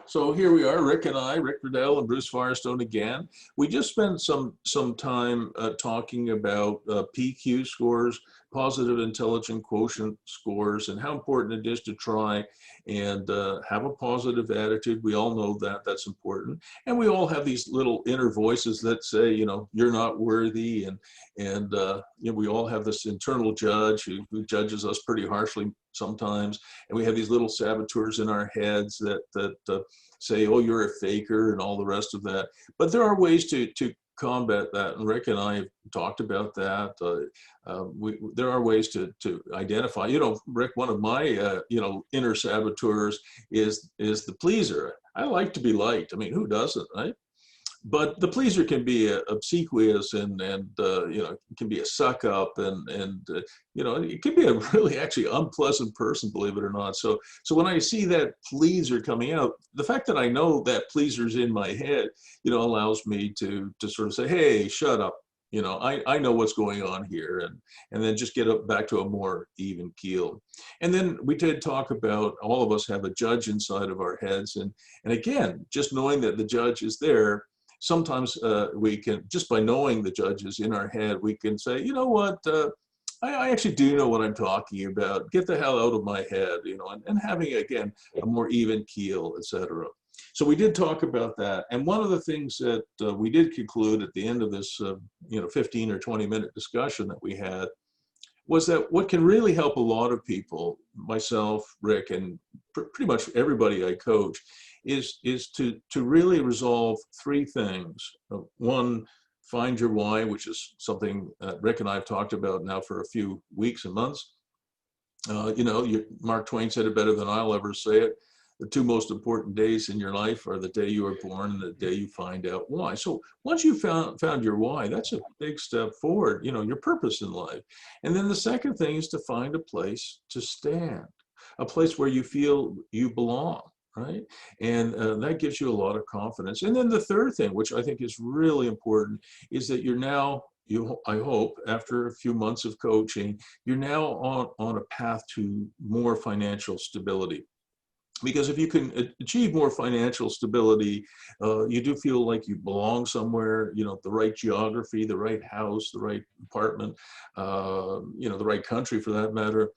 So here we are, Rick and I, Rick Redel and Bruce Firestone again. We just spent some time talking about PQ scores, positive intelligent quotient scores, and how important it is to try and have a positive attitude. We all know that that's important. And we all have these little inner voices that say, you know, you're not worthy. And you know, we all have this internal judge who judges us pretty harshly sometimes. And we have these little saboteurs in our heads that say, oh, you're a faker and all the rest of that. But there are ways to combat that. And Rick and I have talked about that. There are ways to identify, you know, Rick, one of my, you know, inner saboteurs is the pleaser. I like to be liked. I mean, who doesn't, right? But the pleaser can be obsequious and you know, it can be a suck up and you know, it can be a really actually unpleasant person, believe it or not. So when I see that pleaser coming out, the fact that I know that pleaser's in my head, you know, allows me to sort of say, hey, shut up. You know, I know what's going on here, and then just get up back to a more even keel. And then we did talk about all of us have a judge inside of our heads, and again, just knowing that the judge is there. Sometimes we can, just by knowing the judges in our head, we can say, you know what, I actually do know what I'm talking about. Get the hell out of my head, you know, and having, again, a more even keel, etc. So we did talk about that. And one of the things that we did conclude at the end of this, you know, 15 or 20-minute discussion that we had was that what can really help a lot of people, myself, Rick, and pretty much everybody I coach, is to really resolve three things. One, find your why, which is something Rick and I have talked about now for a few weeks and months. You know, Mark Twain said it better than I'll ever say it. The two most important days in your life are the day you were born and the day you find out why. So once you found your why, that's a big step forward, you know, your purpose in life. And then the second thing is to find a place to stand, a place where you feel you belong, right? And that gives you a lot of confidence. And then the third thing, which I think is really important, is that you're now, I hope, after a few months of coaching, you're now on a path to more financial stability. Because if you can achieve more financial stability, you do feel like you belong somewhere, you know, the right geography, the right house, the right apartment, you know, the right country for that matter.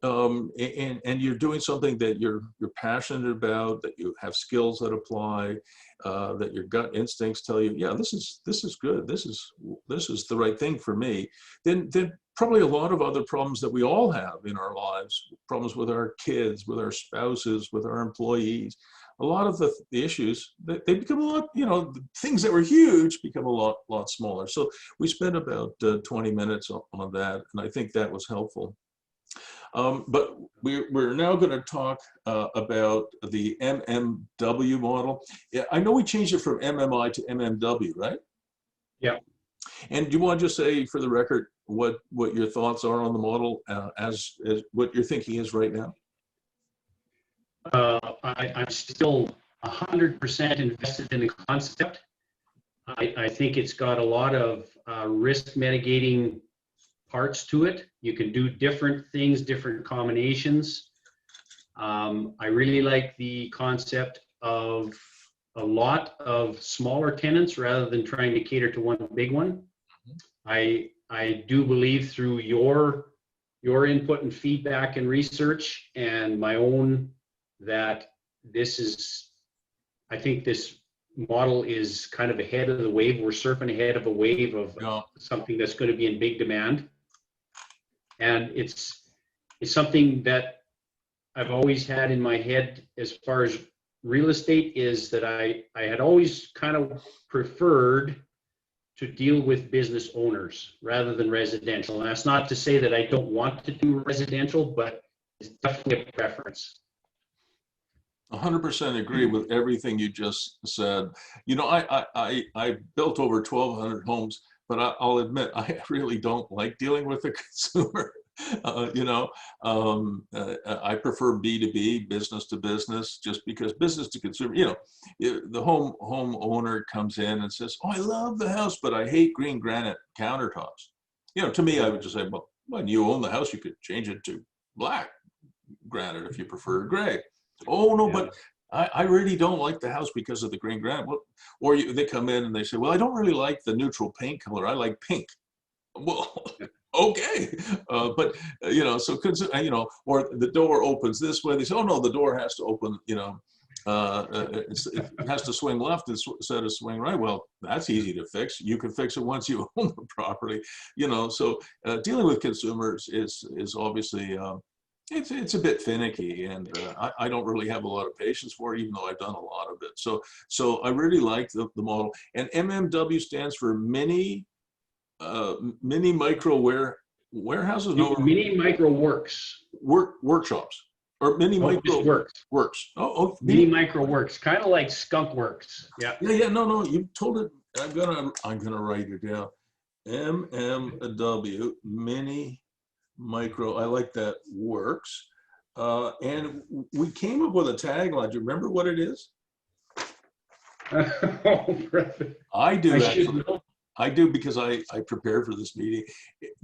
And you're doing something that you're passionate about, that you have skills that apply, that your gut instincts tell you, yeah, this is good, this is the right thing for me. Then probably a lot of other problems that we all have in our lives, problems with our kids, with our spouses, with our employees, a lot of the issues, they become a lot, you know, the things that were huge become a lot smaller. So we spent about 20 minutes on that, and I think that was helpful. But we're now going to talk about the MMW model. Yeah, I know we changed it from MMI to MMW, right? Yeah. And do you want to just say, for the record, what your thoughts are on the model as what your thinking is right now? I'm still 100% invested in the concept. I think it's got a lot of risk mitigating parts to it. You can do different things, different combinations. I really like the concept of a lot of smaller tenants rather than trying to cater to one big one. I do believe through your input and feedback and research and my own that I think this model is kind of ahead of the wave. We're surfing ahead of a wave of something that's going to be in big demand. And it's something that I've always had in my head as far as real estate, is that I had always kind of preferred to deal with business owners rather than residential. And that's not to say that I don't want to do residential, but it's definitely a preference. 100% agree with everything you just said. You know, I built over 1,200 homes, but I'll admit I really don't like dealing with the consumer. You know, I prefer B2B, business to business, just because business to consumer, you know, the home owner comes in and says, oh, I love the house, but I hate green granite countertops. You know, to me, I would just say, well, when you own the house, you could change it to black granite if you prefer gray. Oh, no, but I really don't like the house because of the green granite. Well, or they come in and they say, well, I don't really like the neutral paint color. I like pink. Well, okay, but so or the door opens this way. They say, oh no, the door has to open, it has to swing left instead of swing right. Well, that's easy to fix. You can fix it once you own the property, So dealing with consumers is obviously it's a bit finicky, and I don't really have a lot of patience for it, even though I've done a lot of it. So I really like the model, and MMW stands for mini micro warehouses, no, Mini micro works. workshops, or mini No, micro just works. works. Oh, Mini micro works, kind of like skunk works. Yeah. yeah. No, you told it. I'm gonna write it down. MMW mini micro. I like that, works. And we came up with a tagline. Do you remember what it is? I do, actually. I do, because I prepared for this meeting.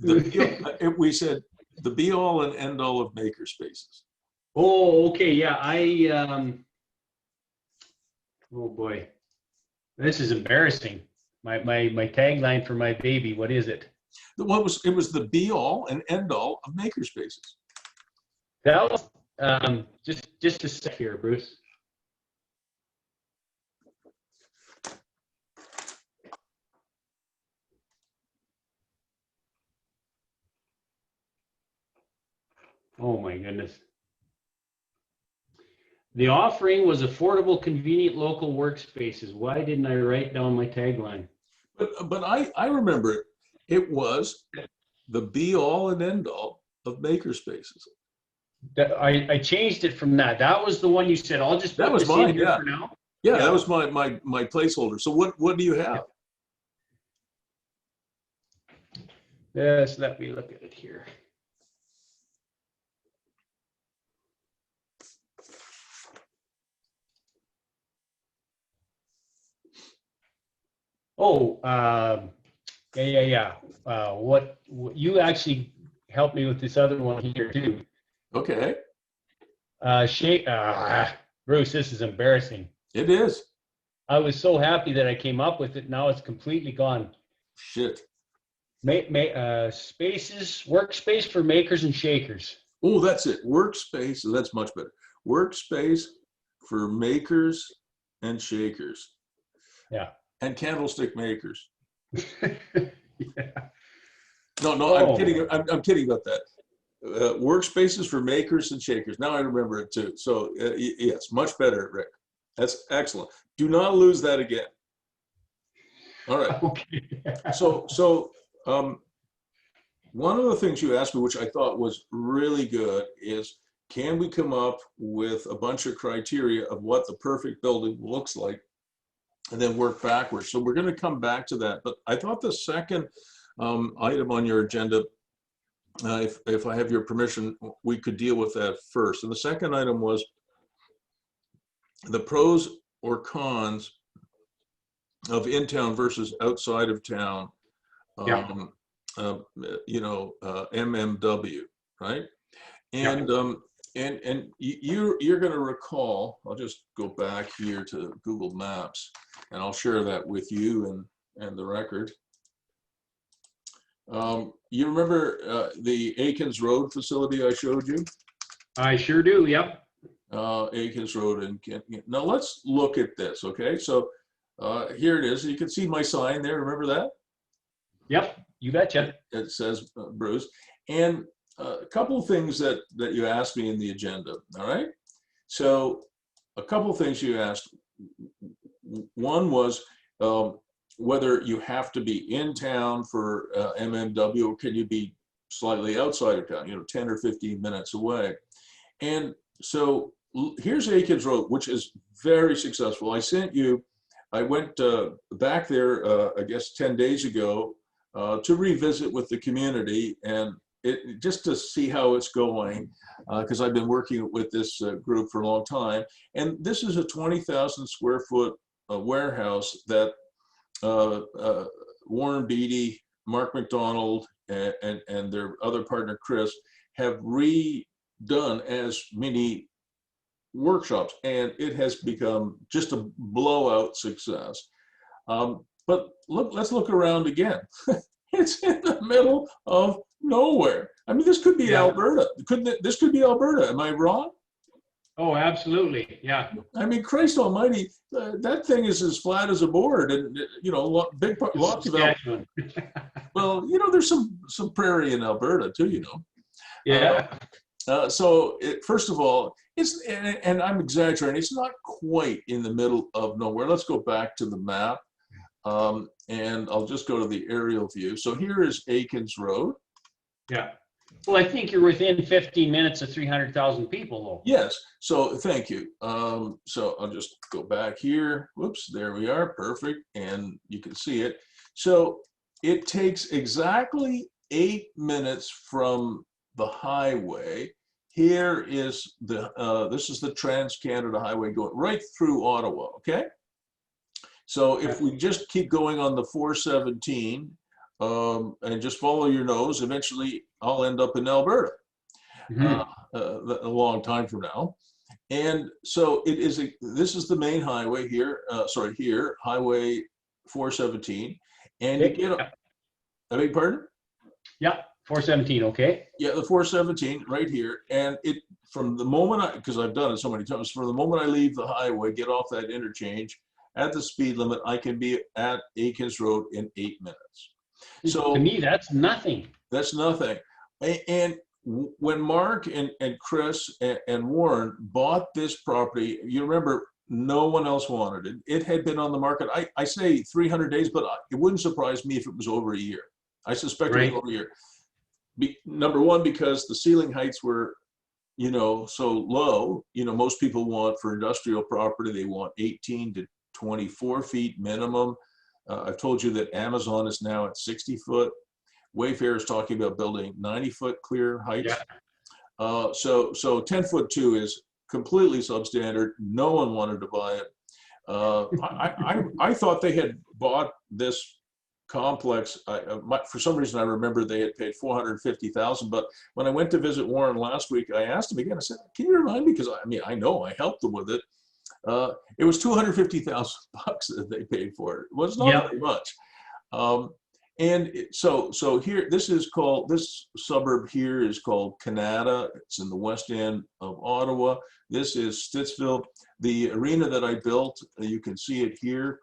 We said the be all and end all of maker spaces. Oh, okay. Yeah. Oh boy, this is embarrassing. My tagline for my baby. What is it? It was the be all and end all of maker spaces. That was just a sec here, Bruce. Oh my goodness. The offering was affordable, convenient local workspaces. Why didn't I write down my tagline? But I remember it. It was the be all and end all of maker spaces. I changed it from that. That was the one you said. I'll just that was mine. Yeah. For now. Yeah, that was my placeholder. So what do you have? Yes, let me look at it here. Oh, yeah. What you actually helped me with this other one here too. Okay. Bruce, this is embarrassing. It is. I was so happy that I came up with it. Now it's completely gone. Shit. Spaces, workspace for makers and shakers. Oh, that's it. Workspace. That's much better. Workspace for makers and shakers. Yeah. And candlestick makers. Yeah. No, I'm kidding. I'm kidding about that. Workspaces for makers and shakers. Now I remember it too. So yes, much better, Rick. That's excellent. Do not lose that again. All right. Okay. So one of the things you asked me, which I thought was really good, is can we come up with a bunch of criteria of what the perfect building looks like, and then work backwards. So we're going to come back to that. But I thought the second item on your agenda, if I have your permission, we could deal with that first. And the second item was the pros or cons of in-town versus outside of town, MMW, right? And you're going to recall, I'll just go back here to Google Maps, and I'll share that with you and the record. You remember the Akins Road facility I showed you? I sure do, yep. Akins Road in Kent. Now let's look at this, okay? So here it is. You can see my sign there, remember that? Yep, you betcha. It says Bruce. And a couple of things that you asked me in the agenda, all right? So a couple of things you asked. One was whether you have to be in town for MMW, or can you be slightly outside of town, 10 or 15 minutes away. And so here's Akins Road, which is very successful. I went back there, I guess 10 days ago to revisit with the community, and just to see how it's going, because I've been working with this group for a long time. And this is a 20,000 square foot warehouse that Warren Beatty, Mark McDonald, and their other partner, Chris, have redone as mini workshops, and it has become just a blowout success. But look, let's look around again. It's in the middle of nowhere. I mean, this could be Alberta. This could be Alberta. Am I wrong? Oh, absolutely. Yeah. I mean, Christ Almighty, that thing is as flat as a board, and you know, lots of well, you know, there's some prairie in Alberta too. You know. Yeah. So first of all, it's and I'm exaggerating. It's not quite in the middle of nowhere. Let's go back to the map. And I'll just go to the aerial view. So here is Akins Road. Yeah. Well, I think you're within 15 minutes of 300,000 people, though. Yes. So thank you. So I'll just go back here. Whoops, there we are. Perfect. And you can see it. So it takes exactly 8 minutes from the highway. Here is this is the Trans-Canada Highway going right through Ottawa. Okay. So if we just keep going on the 417 and just follow your nose, eventually I'll end up in Alberta a long time from now. And so it is. This is the main highway here. Sorry, here, Highway 417, and you get. I beg your pardon? Yeah, 417. Okay. Yeah, the 417 right here, and it from the moment because I've done it so many times. From the moment I leave the highway, get off that interchange. At the speed limit, I can be at Akins Road in 8 minutes. So to me, that's nothing. That's nothing. And when Mark and Chris and Warren bought this property, you remember no one else wanted it. It had been on the market, I say 300 days, but it wouldn't surprise me if it was over a year. I suspect it was over a year. Number one, because the ceiling heights were, you know, so low. You know, most people want for industrial property, they want 18 to 24 feet minimum. I've told you that Amazon is now at 60 foot. Wayfair is talking about building 90 foot clear heights. Yeah. So 10 foot 2 is completely substandard. No one wanted to buy it. I thought they had bought this complex. For some reason, I remember they had paid $450,000. But when I went to visit Warren last week, I asked him again. I said, "Can you remind me?" Because I mean, I know I helped them with it. It was $250,000 that they paid for it. It was not very much. And so here, this suburb here is called Kanata. It's in the west end of Ottawa. This is Stittsville. The arena that I built, you can see it here,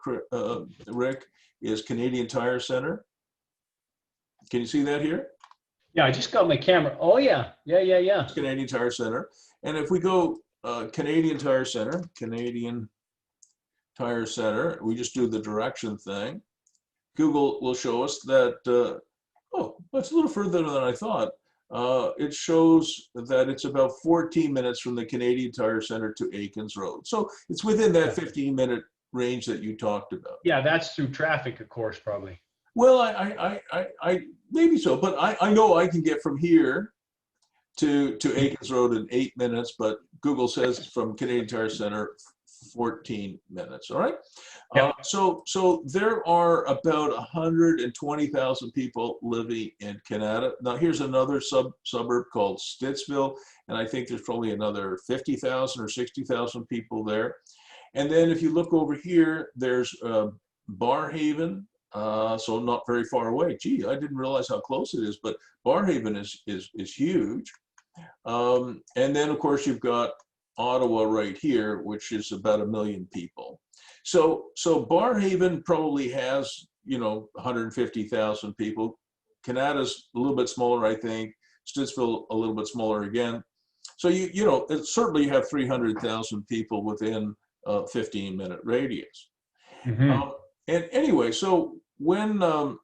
Rick, is Canadian Tire Center. Can you see that here? Yeah, I just got my camera. Oh yeah, yeah. It's Canadian Tire Center. And if we go Canadian Tire Center, we just do the direction thing. Google will show us that, oh, that's a little further than I thought. It shows that it's about 14 minutes from the Canadian Tire Center to Akins Road. So it's within that 15-minute range that you talked about. Yeah, that's through traffic, of course, probably. Well, I maybe so, but I know I can get from here to Akins Road in 8 minutes, but Google says from Canadian Tire Center, 14 minutes, all right? Yep. So there are about 120,000 people living in Kanata. Now here's another suburb called Stittsville, and I think there's probably another 50,000 or 60,000 people there. And then if you look over here, there's Barrhaven, so not very far away. Gee, I didn't realize how close it is, but Barrhaven is huge. And then of course you've got Ottawa right here, which is about 1 million people. So Barrhaven probably has, you know, 150,000 people. Kanata's a little bit smaller, I think. Stittsville a little bit smaller again. So you know, certainly you have 300,000 people within a 15-minute radius. Mm-hmm. And anyway, so when I'll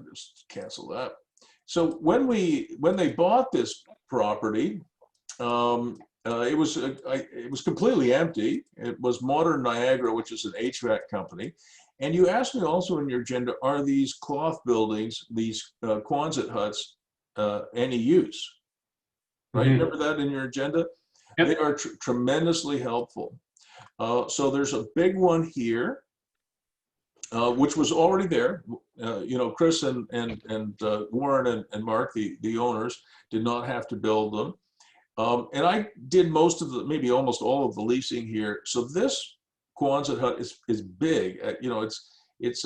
just cancel that. So when they bought this property, it was completely empty. It was Modern Niagara, which is an HVAC company. And you asked me also in your agenda, are these cloth buildings, these Quonset huts, any use? Right? Mm-hmm. Remember that in your agenda? Yep. They are tremendously helpful. So there's a big one here, which was already there. You know, Chris and Warren and Mark, the owners, did not have to build them. And I did most of the, maybe almost all of the leasing here. So this Quonset hut is big. It's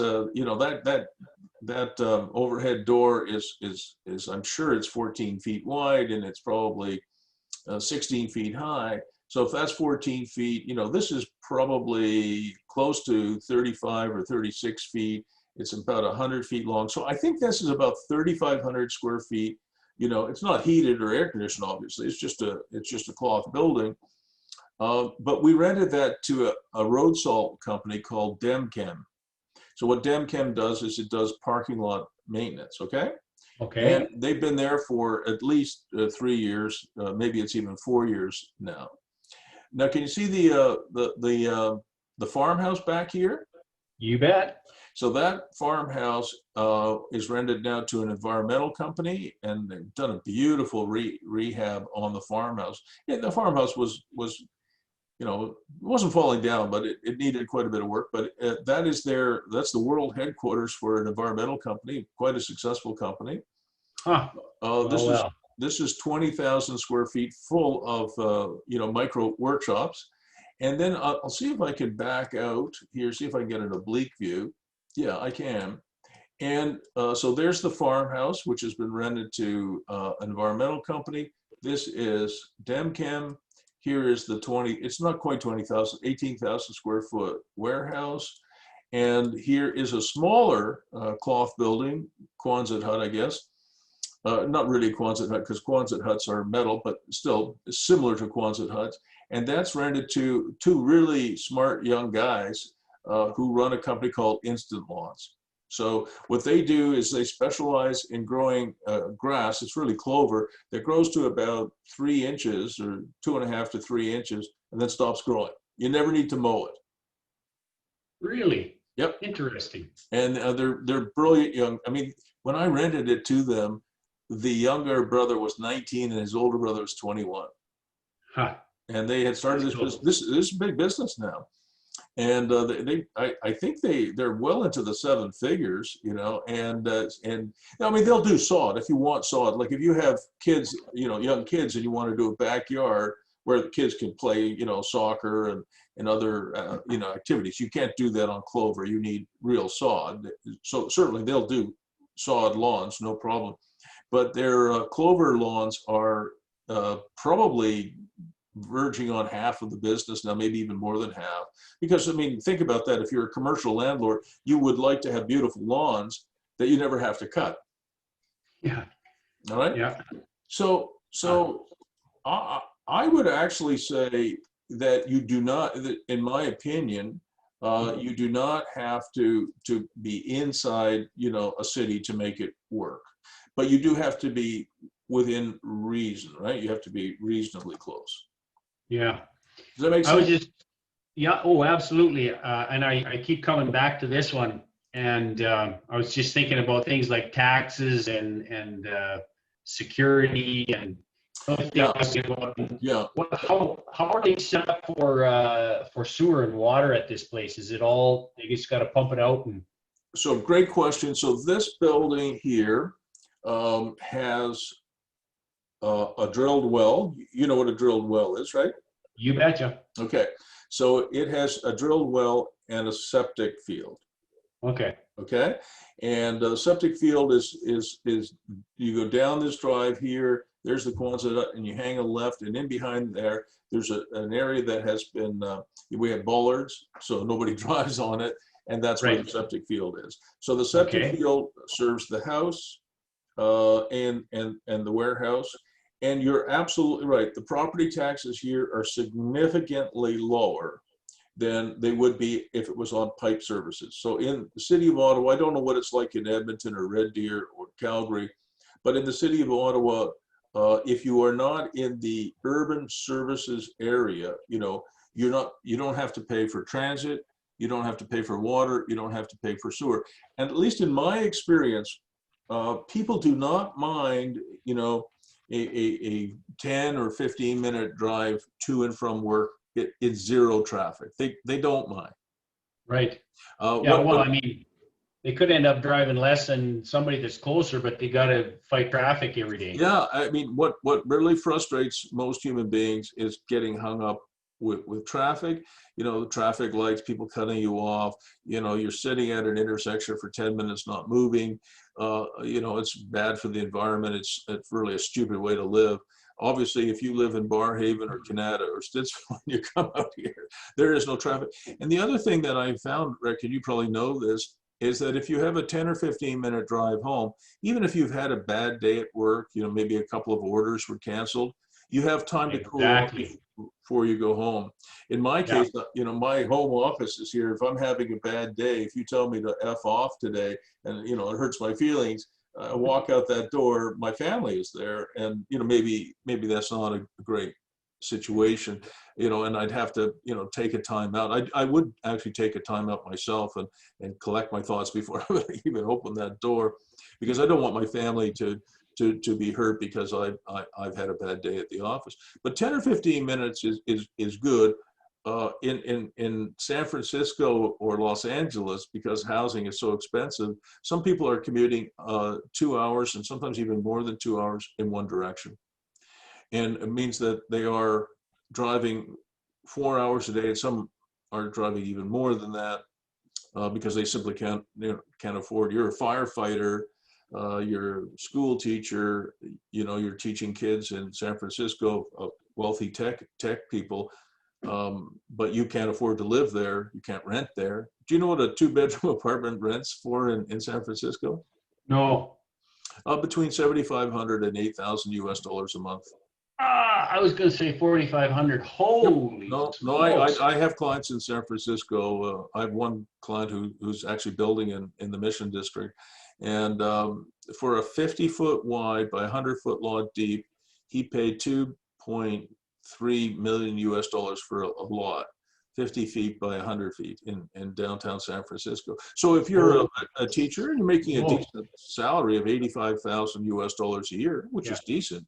that overhead door is I'm sure it's 14 feet wide, and it's probably 16 feet high. So if that's 14 feet, this is probably close to 35 or 36 feet. It's about 100 feet long. So I think this is about 3,500 square feet. It's not heated or air conditioned, obviously. It's just a cloth building. But we rented that to a road salt company called Demchem. So what Demchem does is it does parking lot maintenance, okay? Okay. And they've been there for at least 3 years, maybe it's even 4 years now. Now, can you see the farmhouse back here? You bet. So that farmhouse is rented now to an environmental company, and they've done a beautiful rehab on the farmhouse. Yeah, the farmhouse was it wasn't falling down, but it needed quite a bit of work. But that's the world headquarters for an environmental company, quite a successful company. Huh. This is 20,000 square feet full of micro workshops. And then I'll see if I can back out here, see if I can get an oblique view. Yeah, I can. And so there's the farmhouse, which has been rented to an environmental company. This is Demchem. Here is it's not quite 20,000, 18,000 square foot warehouse. And here is a smaller cloth building, Quonset hut, I guess. Not really Quonset hut, because Quonset huts are metal, but still similar to Quonset huts. And that's rented to two really smart young guys who run a company called Instant Lawns. So what they do is they specialize in growing grass. It's really clover that grows to about 3 inches or 2.5 to 3 inches and then stops growing. You never need to mow it. Really? Yep. Interesting. And they're brilliant young. I mean, when I rented it to them, the younger brother was 19 and his older brother was 21. Huh. And they had started this business. This is big business now. And I think they're well into the 7 figures, and I mean, they'll do sod if you want sod. Like if you have kids, young kids, and you want to do a backyard where the kids can play, soccer and other, activities. You can't do that on clover. You need real sod. So certainly they'll do sod lawns, no problem. But their clover lawns are probably verging on half of the business now, maybe even more than half. Because, I mean, think about that. If you're a commercial landlord, you would like to have beautiful lawns that you never have to cut. Yeah. All right? Yeah. So I would actually say that you do not, in my opinion, you do not have to be inside, a city to make it work. But you do have to be within reason, right? You have to be reasonably close. Yeah. Does that make sense? Yeah, oh, absolutely. And I keep coming back to this one. And I was just thinking about things like taxes and security and Yeah. How are they set up for sewer and water at this place? Is it all, they just got to pump it out? And So great question. So this building here has a drilled well. You know what a drilled well is, right? You betcha. Okay. So it has a drilled well and a septic field. Okay. Okay. And the septic field is you go down this drive here, there's the Quonset hut, and you hang a left, and in behind there's an area that has been, we have bollards, so nobody drives on it, and that's where the septic field is. So the septic field serves the house and the warehouse. And you're absolutely right. The property taxes here are significantly lower than they would be if it was on pipe services. So in the city of Ottawa, I don't know what it's like in Edmonton or Red Deer or Calgary, but in the city of Ottawa, if you are not in the urban services area, you don't have to pay for transit, you don't have to pay for water, you don't have to pay for sewer. And at least in my experience, people do not mind, a 10 or 15 minute drive to and from work. It's zero traffic. They don't mind. Right. Yeah. Well, I mean, they could end up driving less than somebody that's closer, but they got to fight traffic every day. Yeah, I mean, what really frustrates most human beings is getting hung up with traffic. You know, the traffic lights, people cutting you off. You know, you're sitting at an intersection for 10 minutes not moving. You know, it's bad for the environment. It's really a stupid way to live. Obviously, if you live in Barhaven or Kanata or Stittsville and you come out here, there is no traffic. And the other thing that I found, Rick, and you probably know this, is that if you have a 10 or 15-minute drive home, even if you've had a bad day at work, you know, maybe a couple of orders were canceled, you have time to cool off before you go home. In my case, you know, my home office is here. If I'm having a bad day, if you tell me to F off today and, you know, it hurts my feelings, I walk out that door, my family is there. And, you know, maybe that's not a great situation, you know, and I'd have to, you know, take a time out. I would actually take a time out myself and collect my thoughts before I even open that door, because I don't want my family to be hurt because I've had a bad day at the office. But 10 or 15 minutes is good. In San Francisco or Los Angeles, because housing is so expensive, some people are commuting 2 hours and sometimes even more than 2 hours in one direction. And it means that they are driving 4 hours a day, and some are driving even more than that because they simply can't afford. You're a firefighter, you're a school teacher, you know, you're teaching kids in San Francisco, wealthy tech people, but you can't afford to live there. You can't rent there. Do you know what a 2-bedroom apartment rents for in San Francisco? No. Between $7,500 and $8,000 US a month. I was going to say 4,500. Holy. No, I have clients in San Francisco. I have one client who's actually building in the Mission District. And for a 50-foot wide by 100-foot lot deep, he paid $2.3 million US for a lot, 50 feet by 100 feet in downtown San Francisco. So if you're a teacher and you're making a decent salary of $85,000 US a year, which is decent,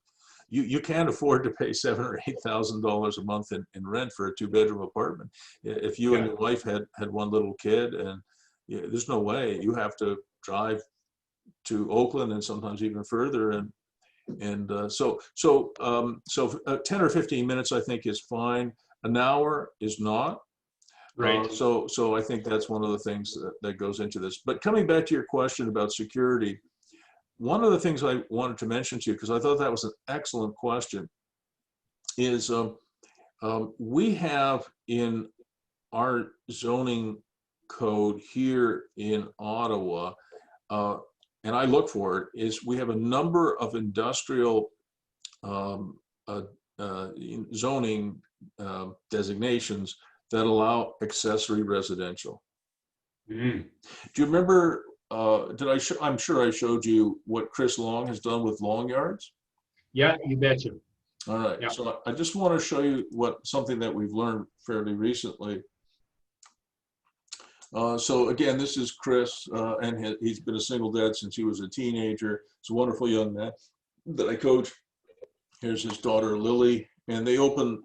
you can't afford to pay $7,000 or $8,000 a month in rent for a 2-bedroom apartment. If you and your wife had one little kid, and there's no way, you have to drive to Oakland and sometimes even further. So 10 or 15 minutes, I think, is fine. An hour is not. Right. So I think that's one of the things that goes into this. But coming back to your question about security, one of the things I wanted to mention to you, because I thought that was an excellent question, is we have in our zoning code here in Ottawa, and I look for it, is we have a number of industrial zoning designations that allow accessory residential. Mm. Do you remember, I'm sure I showed you what Chris Long has done with Long Yards? Yeah, you betcha. All right, so I just want to show you something that we've learned fairly recently. So again, this is Chris, and he's been a single dad since he was a teenager. He's a wonderful young man that I coach. Here's his daughter, Lily, and they open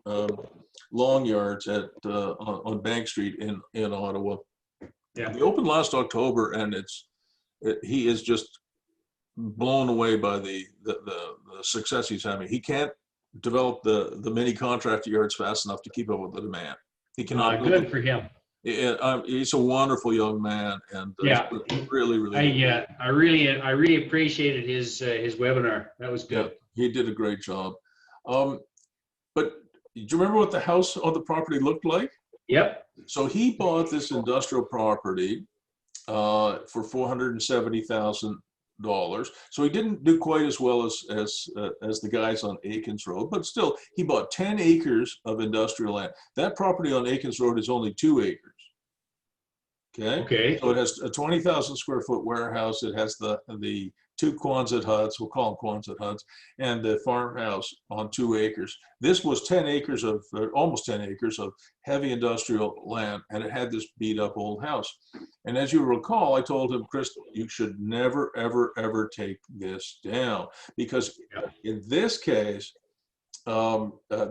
Long Yards on Bank Street in Ottawa. Yeah. They opened last October, and he is just blown away by the success he's having. He can't develop the mini contractor yards fast enough to keep up with the demand. He cannot. Good for him. He's a wonderful young man, and really. I really appreciated his webinar. That was good. Yeah, he did a great job. But do you remember what the house on the property looked like? Yep. So he bought this industrial property for $470,000. So he didn't do quite as well as the guys on Akins Road, but still, he bought 10 acres of industrial land. That property on Akins Road is only 2 acres. Okay. So it has a 20,000 square foot warehouse. It has the 2 Quonset huts, we'll call them Quonset huts, and the farmhouse on 2 acres. This was 10 acres of, almost 10 acres of heavy industrial land, and it had this beat up old house. And as you recall, I told him, Chris, you should never, ever, ever take this down, because in this case,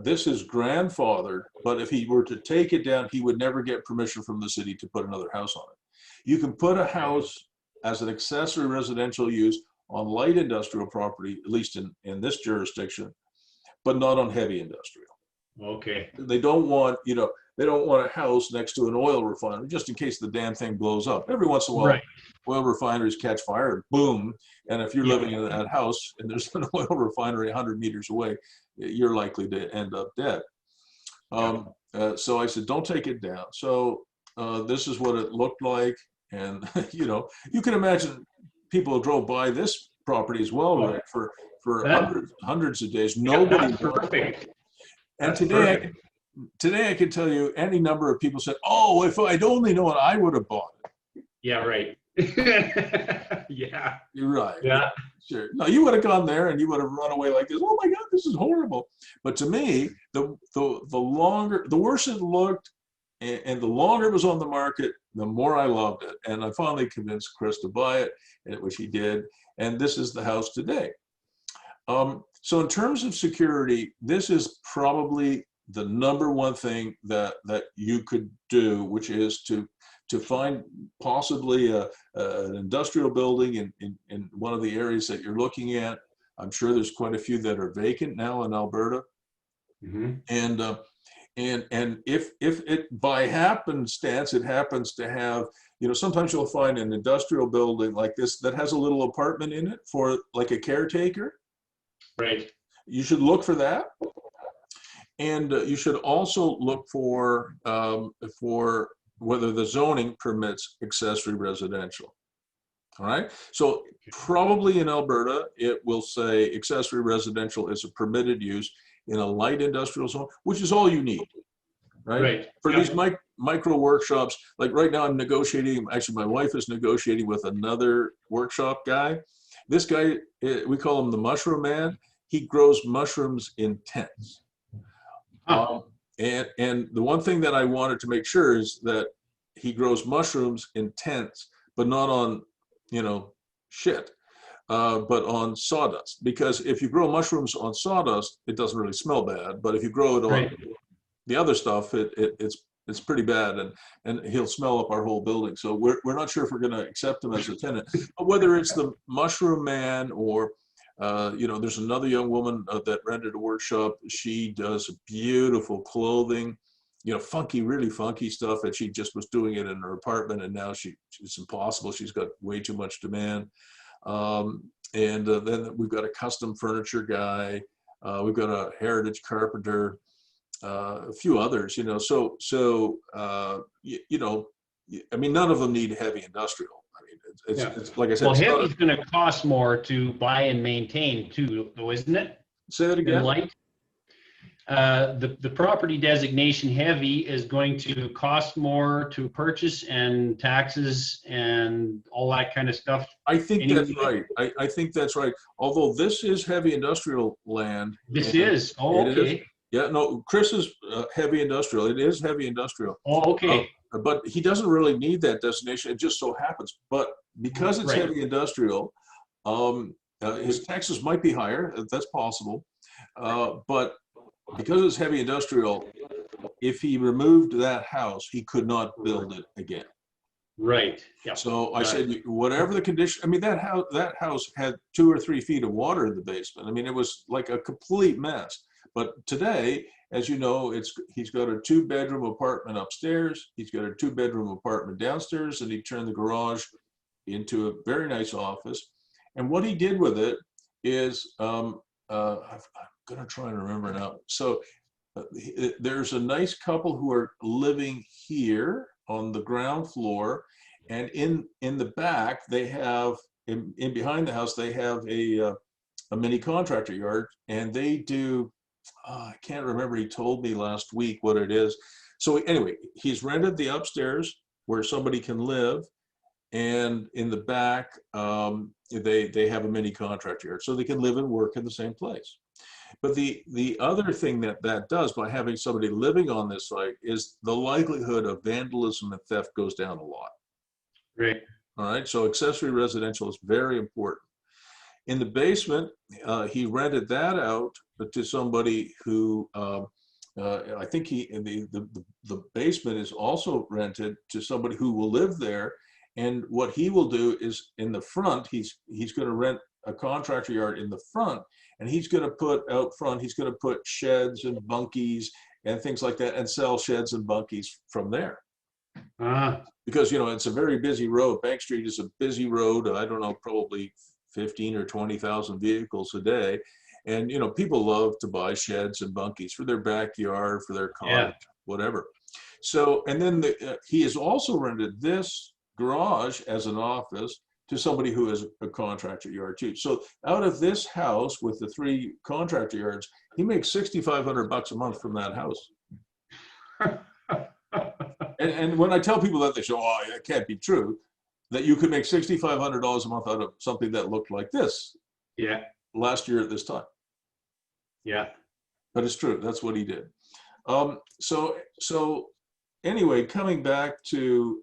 this is grandfathered, but if he were to take it down, he would never get permission from the city to put another house on it. You can put a house as an accessory residential use on light industrial property, at least in this jurisdiction, but not on heavy industrial. Okay. They don't want, they don't want a house next to an oil refinery just in case the damn thing blows up. Every once in a while, Right. oil refineries catch fire, boom. And if you're Yeah. living in that house and there's an oil refinery 100 meters away, you're likely to end up dead. So I said, don't take it down. So this is what it looked like. And, you can imagine people drove by this property as well, Rick, for hundreds of days. Nobody. That's perfect. And That's perfect. today I can tell you any number of people said, oh, if I'd only known, I would have bought it. Yeah, right. Yeah. You're right. Yeah. Sure. No, you would have gone there and you would have run away like this. Oh my God, this is horrible. But to me, the worse it looked, and the longer it was on the market, the more I loved it. And I finally convinced Chris to buy it, which he did. And this is the house today. So in terms of security, this is probably the number one thing that you could do, which is to find possibly an industrial building in one of the areas that you're looking at. I'm sure there's quite a few that are vacant now in Alberta. Mm-hmm. And if it by happenstance, it happens to have, sometimes you'll find an industrial building like this that has a little apartment in it for like a caretaker. Right. You should look for that. And you should also look for whether the zoning permits accessory residential. All right. So probably in Alberta, it will say accessory residential is a permitted use in a light industrial zone, which is all you need. Right. For these micro workshops, like right now I'm negotiating, actually my wife is negotiating with another workshop guy. This guy, we call him the mushroom man. He grows mushrooms in tents. And the one thing that I wanted to make sure is that he grows mushrooms in tents, but not on, shit, but on sawdust. Because if you grow mushrooms on sawdust, it doesn't really smell bad. But if you grow it on the other stuff, it's pretty bad, and he'll smell up our whole building. So we're not sure if we're going to accept him as a tenant. But whether it's the mushroom man or there's another young woman that rented a workshop. She does beautiful clothing, really funky stuff, and she just was doing it in her apartment, and now it's impossible. She's got way too much demand. And then we've got a custom furniture guy. We've got a heritage carpenter, a few others, I mean, none of them need heavy industrial. It's like I said. Well, heavy is going to cost more to buy and maintain too, though, isn't it? Say that again. Light. The property designation heavy is going to cost more to purchase, and taxes and all that kind of stuff. I think that's right. I think that's right. Although this is heavy industrial land. This is. Oh, okay. Yeah, no, Chris is heavy industrial. It is heavy industrial. Oh, okay. But he doesn't really need that designation. It just so happens. But because it's heavy industrial, his taxes might be higher. That's possible. But because it's heavy industrial, if he removed that house, he could not build it again. Right. Yeah. So I said, whatever the condition. I mean, that house had 2 or 3 feet of water in the basement. I mean, it was like a complete mess. But today, as you know, he's got a 2-bedroom apartment upstairs. He's got a 2-bedroom apartment downstairs, and he turned the garage into a very nice office. And what he did with it is, I'm going to try and remember now. So there's a nice couple who are living here on the ground floor, and in the back they have, in behind the house, they have a mini contractor yard, and they do. I can't remember. He told me last week what it is. So anyway, he's rented the upstairs where somebody can live, and in the back, they have a mini contractor yard, so they can live and work in the same place. But the other thing that does by having somebody living on this site is the likelihood of vandalism and theft goes down a lot. Great. All right. So accessory residential is very important. In the basement, he rented that out to somebody who I think the basement is also rented to somebody who will live there, And what he will do is in the front, he's going to rent a contractor yard in the front, and he's going to put out front, he's going to put sheds and bunkies and things like that, and sell sheds and bunkies from there. Because, you know, it's a very busy road. Bank Street is a busy road. I don't know, probably 15 or 20,000 vehicles a day. And, you know, people love to buy sheds and bunkies for their backyard, for their cottage, whatever. So, and then he has also rented this garage as an office to somebody who has a contractor yard too. So out of this house with the 3 contractor yards, he makes $6,500 a month from that house. And when I tell people that, they say, oh, that can't be true, that you could make $6,500 a month out of something that looked like this. Yeah. Last year at this time. Yeah. But it's true. That's what he did. So anyway, coming back to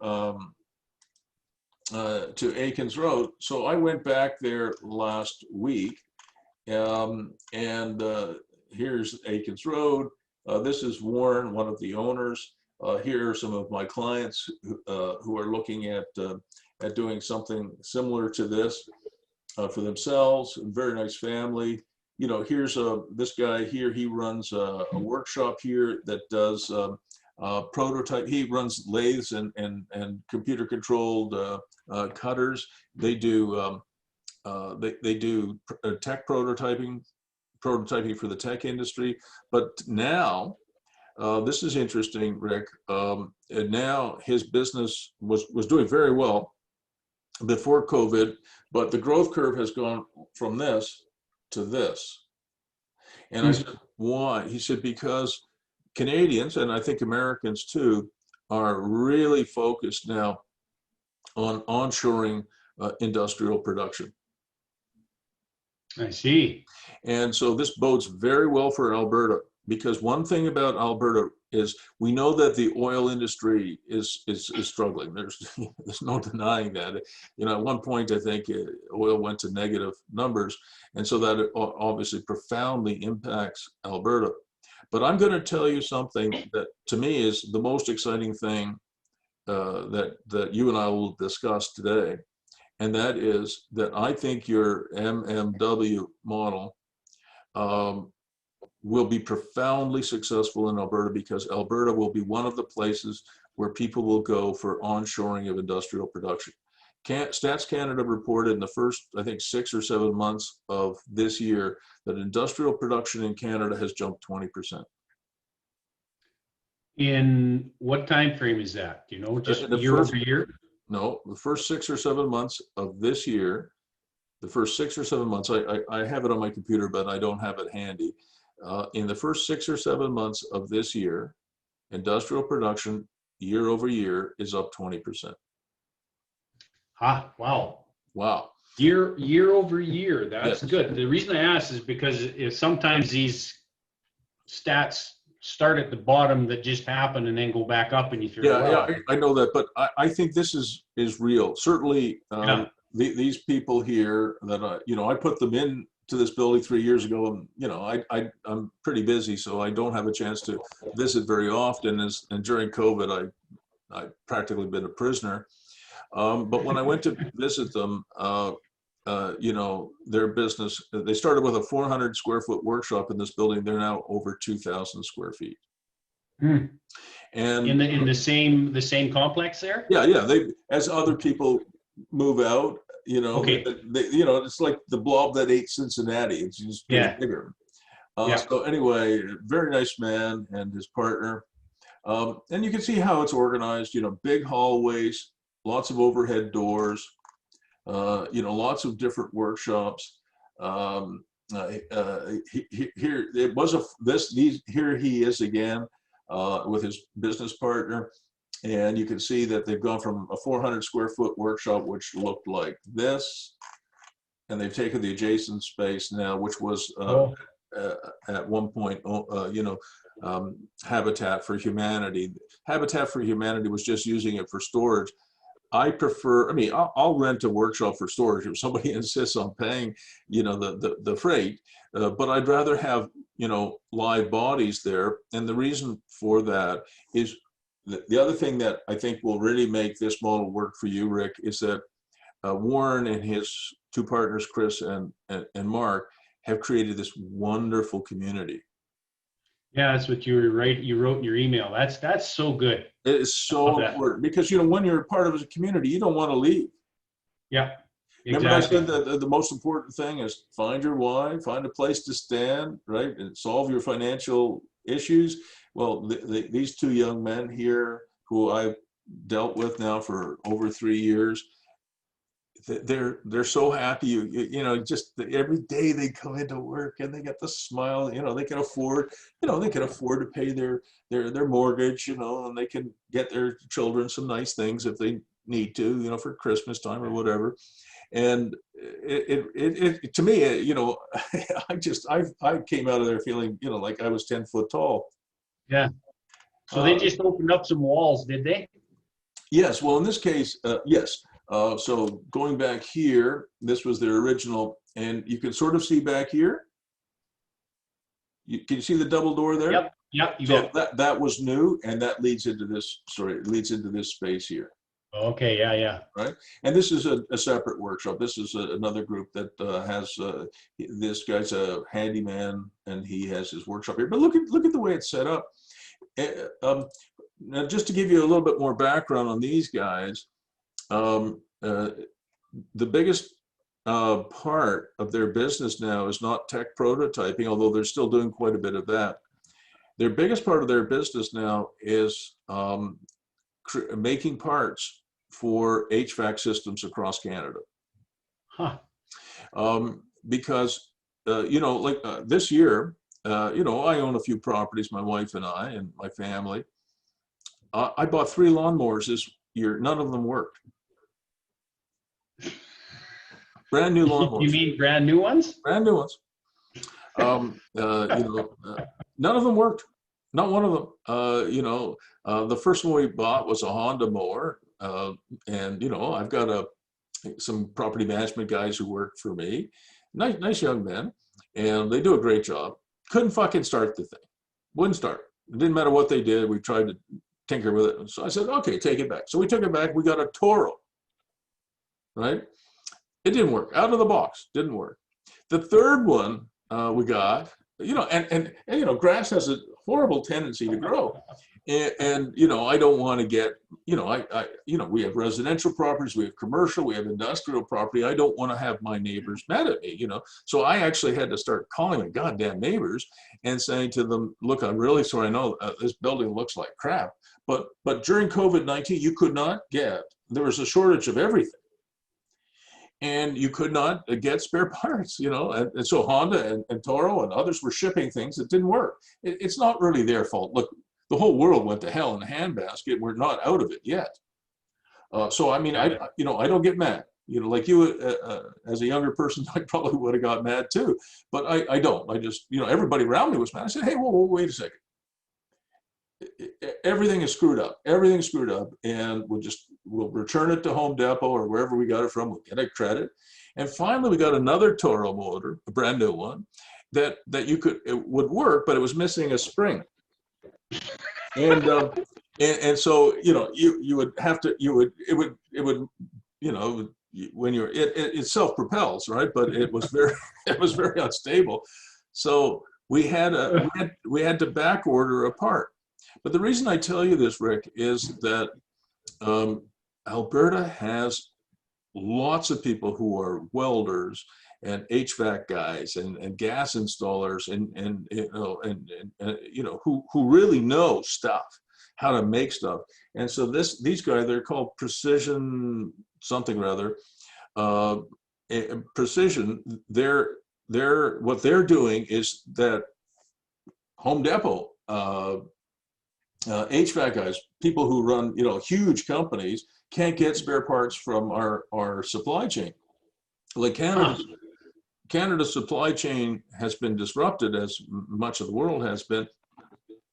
Akins Road. So I went back there last week, and here's Akins Road. This is Warren, one of the owners. Here are some of my clients who are looking at doing something similar to this for themselves. Very nice family. You know, here's this guy here. He runs a workshop here that does prototype. He runs lathes and computer controlled cutters. They do tech prototyping for the tech industry. But now, this is interesting, Rick. And now his business was doing very well before COVID, but the growth curve has gone from this to this. And I said, why? He said, because Canadians, and I think Americans too, are really focused now on onshoring industrial production. I see. And so this bodes very well for Alberta, because one thing about Alberta is we know that the oil industry is struggling. There's no denying that. You know, at one point, I think oil went to negative numbers. And so that obviously profoundly impacts Alberta. But I'm going to tell you something that to me is the most exciting thing that you and I will discuss today. And that is that I think your MMW model will be profoundly successful in Alberta, because Alberta will be one of the places where people will go for onshoring of industrial production. Stats Canada reported in the first, I think, 6 or 7 months of this year that industrial production in Canada has jumped 20%. In what time frame is that? Do you know, just year over year? No, the first 6 or 7 months of this year, the first 6 or 7 months, I have it on my computer, but I don't have it handy. In the first 6 or 7 months of this year, industrial production year over year is up 20%. Wow. Wow. Year over year, that's Yes. good. The reason I ask is because if sometimes these stats start at the bottom that just happen and then go back up, and you figure, Yeah, I know that, but I think this is real. Certainly, these people here that I put them in to this building 3 years ago, and you know, I'm pretty busy, so I don't have a chance to visit very often. And during COVID, I practically been a prisoner. But when I went to visit them, you know, their business, they started with a 400 square foot workshop in this building. They're now over 2,000 square feet. And in the same complex there? Yeah. They, as other people move out, you know, you know, it's like the blob that ate Cincinnati. It's just getting bigger. So anyway, very nice man and his partner. And you can see how it's organized, you know, big hallways, lots of overhead doors, you know, lots of different workshops. Here it was here he is again with his business partner, and you can see that they've gone from a 400 square foot workshop, which looked like this, and they've taken the adjacent space now, which was at one point, you know, Habitat for Humanity. Habitat for Humanity was just using it for storage. I prefer, I mean, I'll rent a workshop for storage if somebody insists on paying, you know, the freight, but I'd rather have, you know, live bodies there. And the reason for that is the other thing that I think will really make this model work for you, Rick, is that Warren and his two partners, Chris and Mark, have created this wonderful community. Yeah, that's what you wrote in your email. That's so good. It is so important because, you know, when you're a part of a community, you don't want to leave. Yeah, Remember I exactly. said that the most important thing is find your why, find a place to stand, right, and solve your financial issues. Well, these two young men here who I've dealt with now for over 3 years, they're so happy. You know, just every day they come into work and they get the smile. You know, they can afford to pay their mortgage. You know, and they can get their children some nice things if they need to. You know, for Christmas time or whatever. And it to me, you know, I came out of there feeling, you know, like I was 10 foot tall. Yeah. So they just opened up some walls, did they? Yes. Well, in this case, yes. So going back here, this was their original, and you can sort of see back here. Can you see the double door there? Yep. Yep. So that was new, and that leads into this. Sorry, it leads into this space here. Okay. Yeah. Yeah. Right, and this is a separate workshop. This is another group that has this guy's a handyman, and he has his workshop here. But look at the way it's set up. Now, just to give you a little bit more background on these guys, the biggest part of their business now is not tech prototyping, although they're still doing quite a bit of that. Their biggest part of their business now is making parts for HVAC systems across Canada. Huh. Because, you know, like this year, you know, I own a few properties, my wife and I and my family. I bought 3 lawnmowers this year. None of them worked. Brand new lawnmowers. You mean brand new ones? Brand new ones. You know, none of them worked. Not one of them. You know, the first one we bought was a Honda mower. And, you know, I've got some property management guys who work for me. Nice young men. And they do a great job. Couldn't fucking start the thing. Wouldn't start. It didn't matter what they did. We tried to tinker with it. So I said, okay, take it back. So we took it back. We got a Toro. Right? It didn't work. Out of the box. Didn't work. The third one we got, you know, and you know, grass has a horrible tendency to grow. And you know, I don't want to get, you know, you know, we have residential properties, we have commercial, we have industrial property. I don't want to have my neighbors mad at me, you know. So I actually had to start calling my goddamn neighbors and saying to them, look, I'm really sorry. I know this building looks like crap, but during COVID-19, you could not get, there was a shortage of everything. And you could not get spare parts, you know, and so Honda and Toro and others were shipping things that didn't work. It's not really their fault. Look, the whole world went to hell in a handbasket. We're not out of it yet. So I mean, you know, I don't get mad. You know, like you, as a younger person, I probably would have got mad too. But I don't. I just, you know, everybody around me was mad. I said, hey, whoa, wait a second. Everything is screwed up. Everything's screwed up, and we'll return it to Home Depot or wherever we got it from. We'll get a credit. And finally, we got another Toro motor, a brand new one, that it would work, but it was missing a spring. And so, you know, you would have to, it would you know, when you're it self-propels, right? But it was very unstable. So we had to back order a part. But the reason I tell you this, Rick, is that Alberta has lots of people who are welders and HVAC guys and gas installers and you know who really know stuff, how to make stuff. And so these guys, they're called Precision something rather. Precision. What they're doing is that Home Depot. HVAC guys, people who run, you know, huge companies, can't get spare parts from our supply chain. Like Canada's supply chain has been disrupted, as much of the world has been.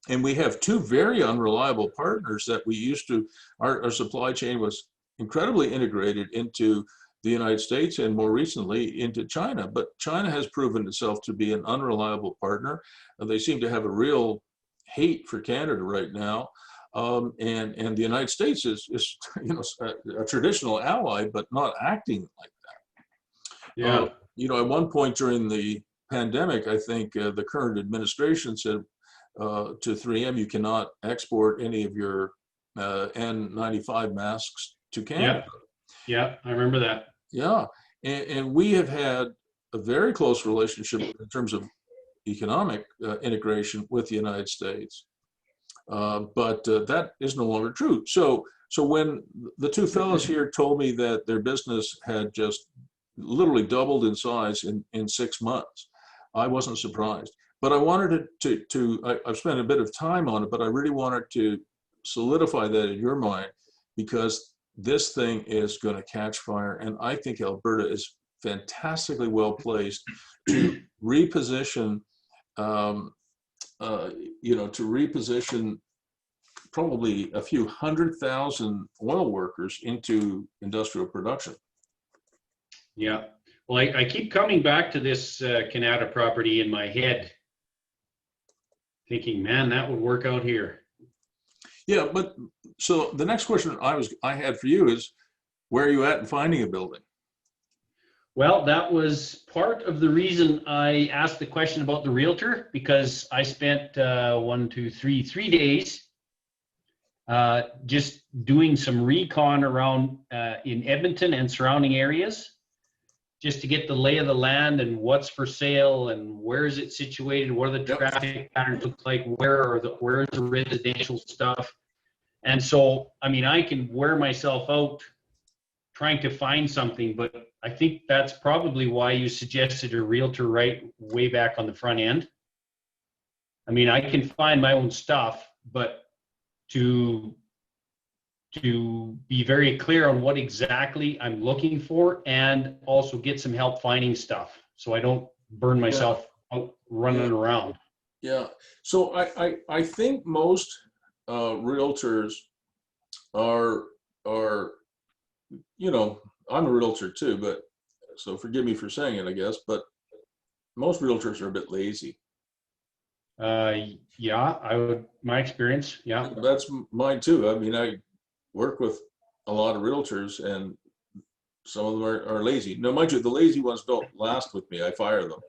And we have 2 very unreliable partners that we used to, our supply chain was incredibly integrated into the United States and more recently into China. But China has proven itself to be an unreliable partner. They seem to have a real hate for Canada right now. And the United States is you know, a traditional ally, but not acting like that. Yeah. You know, at one point during the pandemic, I think the current administration said to 3M, you cannot export any of your N95 masks to Canada. Yeah, I remember that. Yeah, and we have had a very close relationship in terms of economic integration with the United States. But that is no longer true. So when the two fellows here told me that their business had just literally doubled in size in 6 months, I wasn't surprised. But I wanted I've spent a bit of time on it, but I really wanted to solidify that in your mind, because this thing is going to catch fire. And I think Alberta is fantastically well placed to reposition you know, to reposition probably a few 100,000 oil workers into industrial production. Yeah. Well, I keep coming back to this Kanata property in my head, thinking, man, that would work out here. Yeah, but so the next question I had for you is, where are you at in finding a building? Well, that was part of the reason I asked the question about the realtor, because I spent 3 days just doing some recon around in Edmonton and surrounding areas, just to get the lay of the land and what's for sale and where is it situated, what are the traffic patterns look like, where is the residential stuff. And so, I mean, I can wear myself out trying to find something, but I think that's probably why you suggested a realtor right way back on the front end. I mean, I can find my own stuff, but to be very clear on what exactly I'm looking for, and also get some help finding stuff so I don't burn myself out running around. Yeah. So I think most realtors are, you know, I'm a realtor too, but so forgive me for saying it, I guess, but most realtors are a bit lazy. Yeah, my experience. Yeah. That's mine too. I mean, I work with a lot of realtors, and some of them are lazy. Now, mind you, the lazy ones don't last with me. I fire them.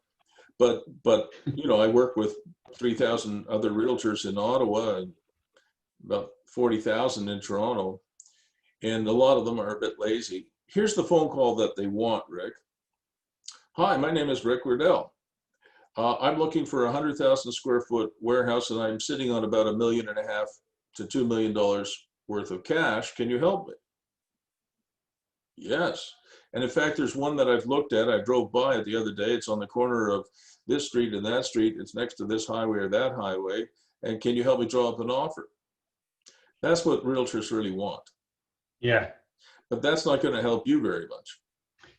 But you know, I work with 3,000 other realtors in Ottawa and about 40,000 in Toronto, and a lot of them are a bit lazy. Here's the phone call that they want, Rick. Hi, my name is Rick Redel. I'm looking for a 100,000 square foot warehouse, and I'm sitting on about $1.5 million to $2 million worth of cash. Can you help me? Yes. And in fact, there's one that I've looked at. I drove by it the other day. It's on the corner of this street and that street. It's next to this highway or that highway. And can you help me draw up an offer? That's what realtors really want. Yeah. But that's not going to help you very much.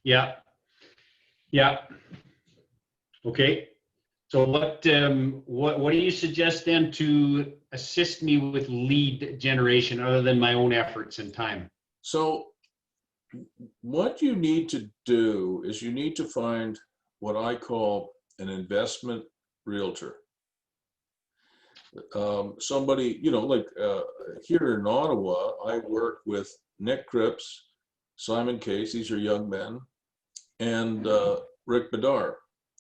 Yeah. Yeah. Okay. So what do you suggest then to assist me with lead generation other than my own efforts and time? So what you need to do is you need to find what I call an investment realtor. Somebody, you know, like here in Ottawa, I work with Nick Cripps, Simon Case, these are young men, and Rick Bedar,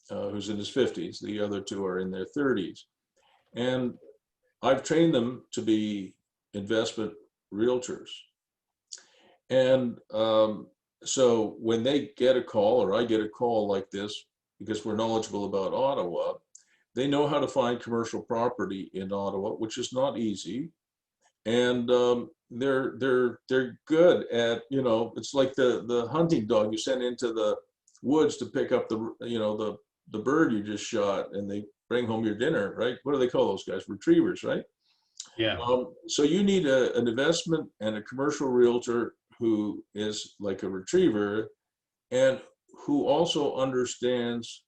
who's in his 50s. The other two are in their 30s. And I've trained them to be investment realtors. And so when they get a call, or I get a call like this, because we're knowledgeable about Ottawa, they know how to find commercial property in Ottawa, which is not easy. And they're good at, you know, it's like the hunting dog you send into the woods to pick up the, you know, the bird you just shot, and they bring home your dinner, right? What do they call those guys? Retrievers, right? Yeah. So you need an investment and a commercial realtor who is like a retriever, and who also understands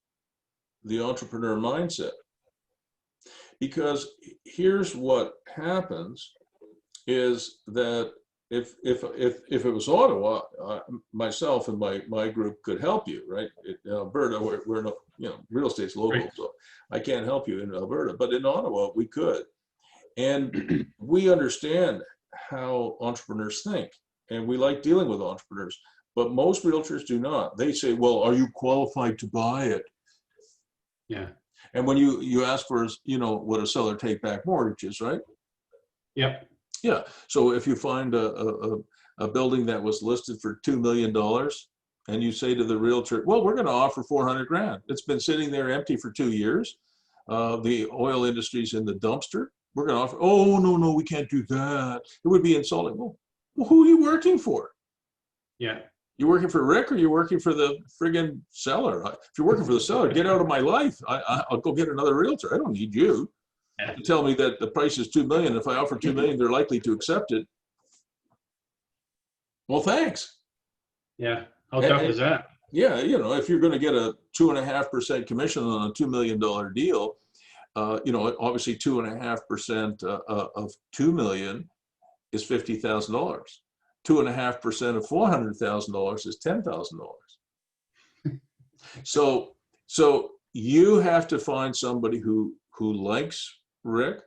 the entrepreneur mindset. Because here's what happens is that if it was Ottawa, myself and my group could help you, right? In Alberta, we're not, you know, real estate's local, right. So I can't help you in Alberta, but in Ottawa we could. And we understand how entrepreneurs think, and we like dealing with entrepreneurs, but most realtors do not. They say, well, are you qualified to buy it? Yeah. And when you ask for, you know, what a seller take back mortgage is, right? Yep. Yeah. So if you find a building that was listed for $2 million and you say to the realtor, well, we're going to offer 400 grand. It's been sitting there empty for 2 years. The oil industry's in the dumpster. We're going to offer, oh, no, we can't do that. It would be insulting. Well, who are you working for? Yeah. You working for Rick, or you working for the friggin' seller? If you're working for the seller, get out of my life. I'll go get another realtor. I don't need you to tell me that the price is 2 million. If I offer 2 million, they're likely to accept it. Well, thanks. Yeah. How tough is that? Yeah, you know, if you're going to get a 2.5% commission on a $2 million deal, you know, obviously 2.5% of 2 million is $50,000. 2.5% of $400,000 is $10,000. So you have to find somebody who likes Rick,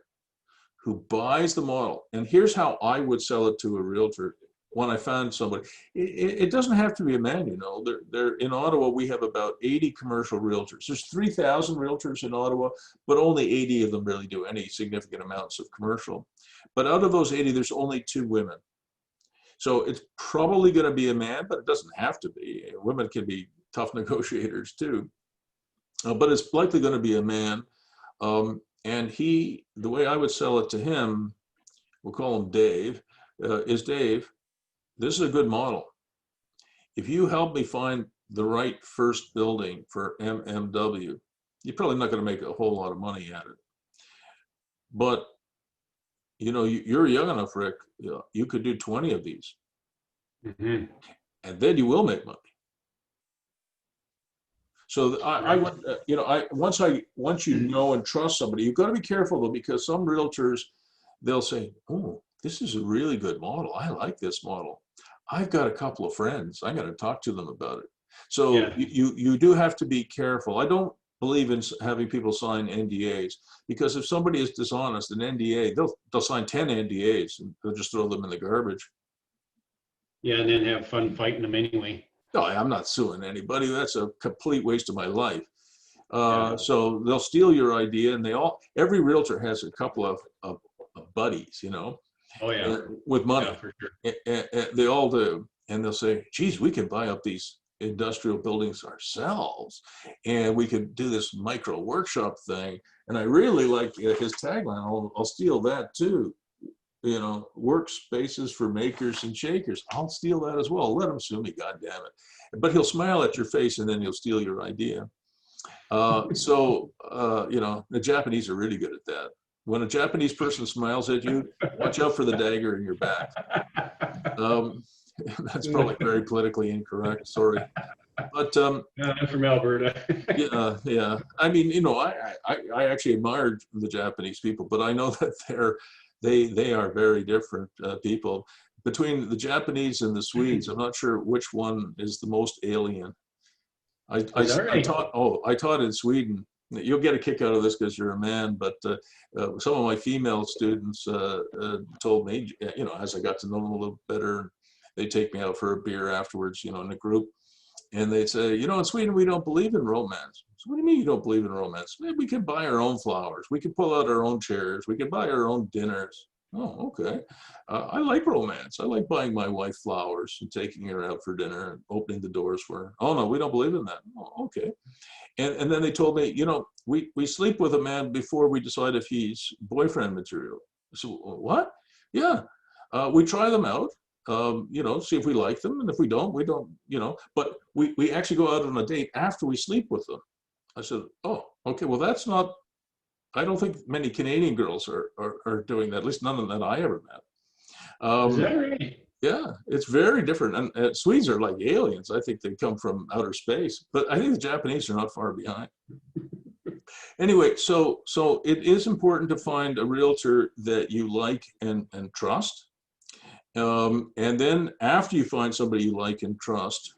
who buys the model. And here's how I would sell it to a realtor when I found somebody. It doesn't have to be a man, you know. There in Ottawa, we have about 80 commercial realtors. There's 3,000 realtors in Ottawa, but only 80 of them really do any significant amounts of commercial. But out of those 80, there's only 2 women. So it's probably going to be a man, but it doesn't have to be. Women can be tough negotiators too. But it's likely going to be a man. And the way I would sell it to him, we'll call him Dave, is Dave, this is a good model. If you help me find the right first building for MMW, you're probably not going to make a whole lot of money at it. But you know, you're young enough, Rick, you could do 20 of these. Mm-hmm. And then you will make money. So I would, you know, once you know and trust somebody, you've got to be careful though, because some realtors, they'll say, oh, this is a really good model. I like this model. I've got a couple of friends. I got to talk to them about it. So Yeah. you do have to be careful. I don't believe in having people sign NDAs, because if somebody is dishonest, an NDA, they'll sign 10 NDAs and they'll just throw them in the garbage. Yeah, and then have fun fighting them anyway. No, I'm not suing anybody. That's a complete waste of my life. Yeah. So they'll steal your idea, and every realtor has a couple of buddies, you know, Oh yeah. with money. Yeah, for sure. And they all do. And they'll say, geez, we can buy up these industrial buildings ourselves, and we could do this micro workshop thing. And I really like his tagline. I'll steal that too. You know, workspaces for makers and shakers. I'll steal that as well. Let him sue me, God damn it. But he'll smile at your face, and then he'll steal your idea. You know, the Japanese are really good at that. When a Japanese person smiles at you, watch out for the dagger in your back. That's probably very politically incorrect. Sorry. But I'm from Alberta. yeah. I mean, you know, I actually admired the Japanese people, but I know that they are very different people. Between the Japanese and the Swedes, I'm not sure which one is the most alien. I taught in Sweden. You'll get a kick out of this because you're a man, but some of my female students told me, you know, as I got to know them a little better, they take me out for a beer afterwards, you know, in a group, and they'd say, you know, in Sweden we don't believe in romance. So what do you mean you don't believe in romance? We can buy our own flowers. We can pull out our own chairs. We can buy our own dinners. Oh, okay. I like romance. I like buying my wife flowers and taking her out for dinner and opening the doors for her. Oh, no, we don't believe in that. Oh, okay. And then they told me, you know, we sleep with a man before we decide if he's boyfriend material. So what? Yeah. We try them out, you know, see if we like them. And if we don't, you know, but we actually go out on a date after we sleep with them. I said, oh, okay, well, that's not, I don't think many Canadian girls are doing that, at least none of them that I ever met. Is that right? Yeah, it's very different. And Swedes are like aliens. I think they come from outer space, but I think the Japanese are not far behind. Anyway, so it is important to find a realtor that you like and trust. And then after you find somebody you like and trust,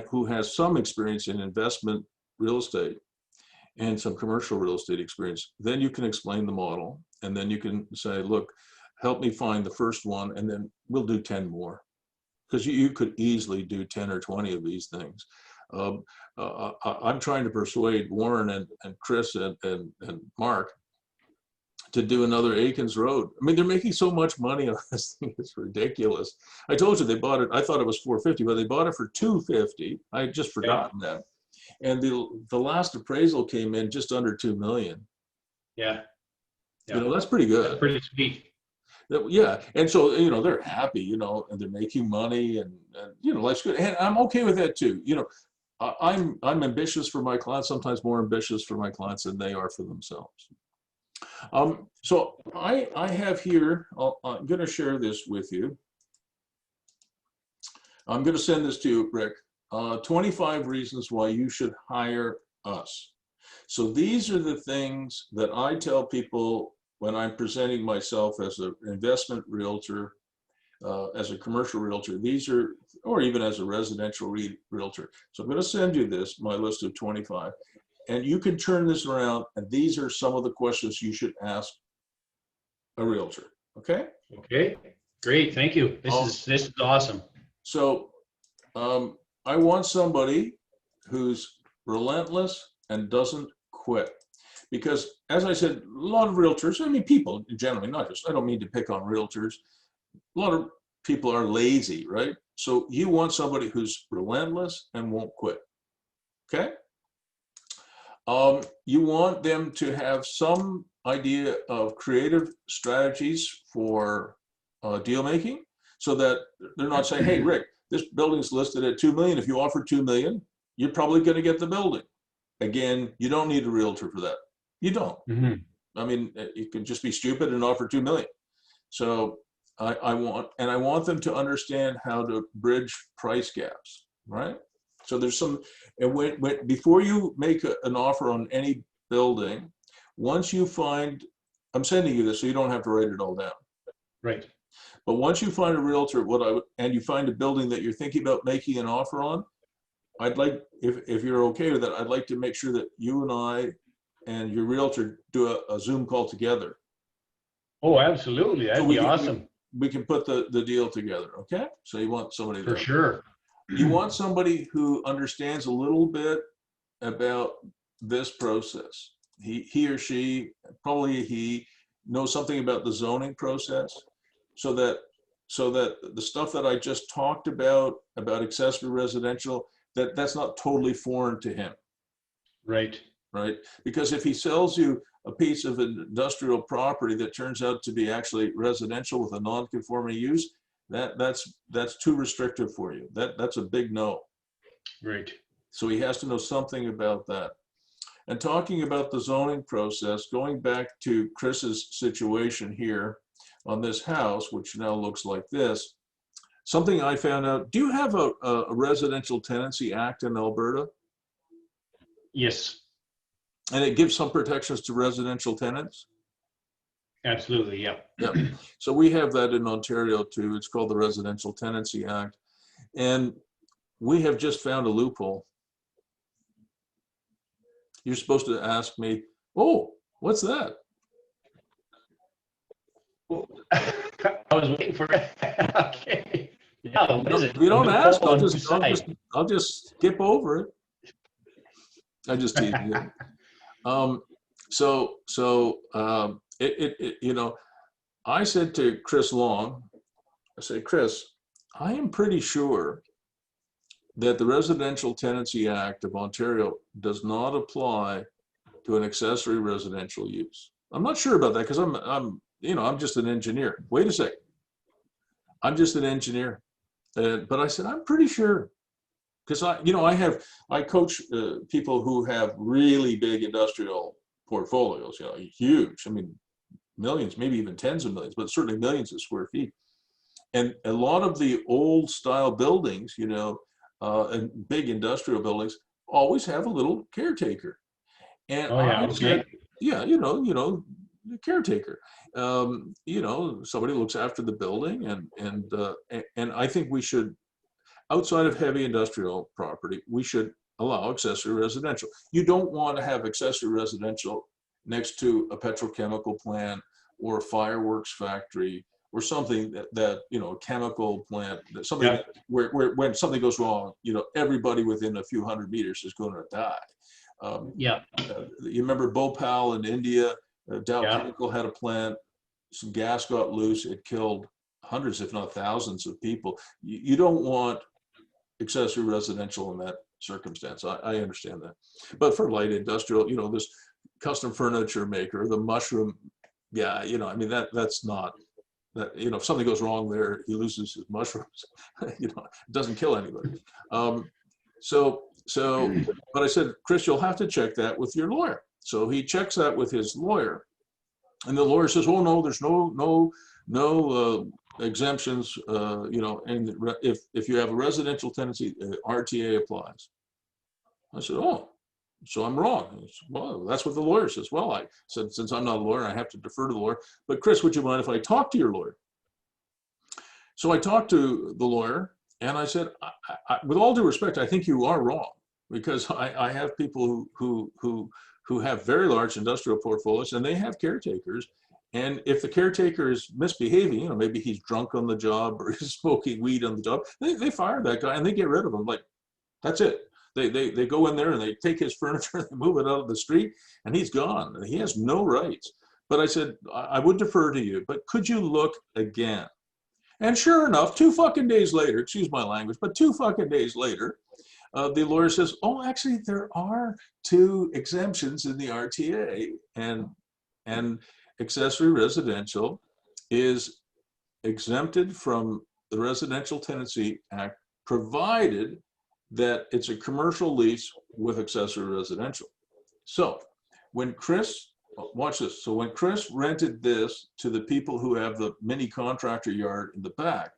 who has some experience in investment real estate and some commercial real estate experience, then you can explain the model. And then you can say, look, help me find the first one, and then we'll do 10 more. Because you could easily do 10 or 20 of these things. I'm trying to persuade Warren and Chris and Mark to do another Akins Road. I mean, they're making so much money on this thing, it's ridiculous. I told you they bought it, I thought it was $450, but they bought it for $250. I had just forgotten that. And the last appraisal came in just under 2 million. Yeah. You know, that's pretty good. That's pretty sweet. Yeah, and so, you know, they're happy, you know, and they're making money, and you know, life's good, and I'm okay with that too. You know, I'm ambitious for my clients, sometimes more ambitious for my clients than they are for themselves. So I have here, I'm going to share this with you. I'm going to send this to you, Rick. 25 reasons why you should hire us. So these are the things that I tell people when I'm presenting myself as an investment realtor, as a commercial realtor. These are, or even as a residential realtor. So I'm going to send you this, my list of 25. And you can turn this around, and these are some of the questions you should ask a realtor. Okay? Okay, great, thank you. This is awesome. So I want somebody who's relentless and doesn't quit. Because as I said, a lot of realtors, I mean, people generally, not just, I don't mean to pick on realtors, a lot of people are lazy, right? So you want somebody who's relentless and won't quit. Okay? You want them to have some idea of creative strategies for deal making, so that they're not saying, hey, Rick, this building's listed at 2 million. If you offer 2 million, you're probably going to get the building. Again, you don't need a realtor for that. You don't. I mean, you can just be stupid and offer 2 million. So I want them to understand how to bridge price gaps, right? So there's some, and before you make an offer on any building, once you find, I'm sending you this so you don't have to write it all down. Right. But once you find a realtor, and you find a building that you're thinking about making an offer on, I'd like, if you're okay with that, I'd like to make sure that you and I and your realtor do a Zoom call together. Oh, absolutely. That'd be awesome. We can put the deal together, okay? So you want somebody For sure. You want somebody who understands a little bit about this process. He or she, probably he, knows something about the zoning process, so that the stuff that I just talked about accessory residential, that's not totally foreign to him. Right. Right? Because if he sells you a piece of industrial property that turns out to be actually residential with a non-conforming use, that's too restrictive for you. That's a big no. Right. So he has to know something about that. And talking about the zoning process, going back to Chris's situation here on this house, which now looks like this, something I found out, do you have a residential tenancy act in Alberta? Yes. And it gives some protections to residential tenants? Absolutely, yeah. Yeah. So we have that in Ontario too. It's called the Residential Tenancy Act. And we have just found a loophole. You're supposed to ask me, oh, what's that? Well, I was waiting for it. Okay. Yeah, what is it? If you don't ask, I'll just skip over it. I just tease you. You know, I said to Chris Long, I said, Chris, I am pretty sure that the Residential Tenancy Act of Ontario does not apply to an accessory residential use. I'm not sure about that because I'm just an engineer. Wait a second. I'm just an engineer. But I said, I'm pretty sure. Because I coach people who have really big industrial portfolios, you know, huge. I mean, millions, maybe even tens of millions, but certainly millions of square feet. And a lot of the old style buildings, you know, and big industrial buildings always have a little caretaker. And I said, yeah, you know, the caretaker. You know, somebody looks after the building, and I think we should, outside of heavy industrial property, we should allow accessory residential. You don't want to have accessory residential next to a petrochemical plant or a fireworks factory or something that you know, a chemical plant, something Yeah. that, where when something goes wrong, you know, everybody within a few hundred meters is going to die. Yeah. You remember Bhopal in India? Dow Yeah. Chemical had a plant. Some gas got loose. It killed hundreds, if not thousands, of people. You don't want accessory residential in that circumstance. I understand that. But for light industrial, you know, this custom furniture maker, the mushroom, yeah, you know, I mean, that's not, that, you know, if something goes wrong there, he loses his mushrooms. You know, it doesn't kill anybody. But I said, Chris, you'll have to check that with your lawyer. So he checks that with his lawyer, and the lawyer says, "Oh no, there's no exemptions. You know, and if you have a residential tenancy, RTA applies." I said, "Oh, so I'm wrong." He said, "Well, that's what the lawyer says." Well, I said, since I'm not a lawyer, I have to defer to the lawyer. But Chris, would you mind if I talk to your lawyer? So I talked to the lawyer, and I said, with all due respect, I think you are wrong, because I have people who have very large industrial portfolios, and they have caretakers. And if the caretaker is misbehaving, you know, maybe he's drunk on the job or he's smoking weed on the job, they fire that guy and they get rid of him. Like, that's it. They go in there and they take his furniture and they move it out of the street, and he's gone. And he has no rights. But I said, I would defer to you, but could you look again? And sure enough, 2 fucking days later, excuse my language, but 2 fucking days later, the lawyer says, "Oh, actually, there are 2 exemptions in the RTA, and accessory residential is exempted from the Residential Tenancy Act, provided that it's a commercial lease with accessory residential." So when Chris, watch this. So when Chris rented this to the people who have the mini contractor yard in the back,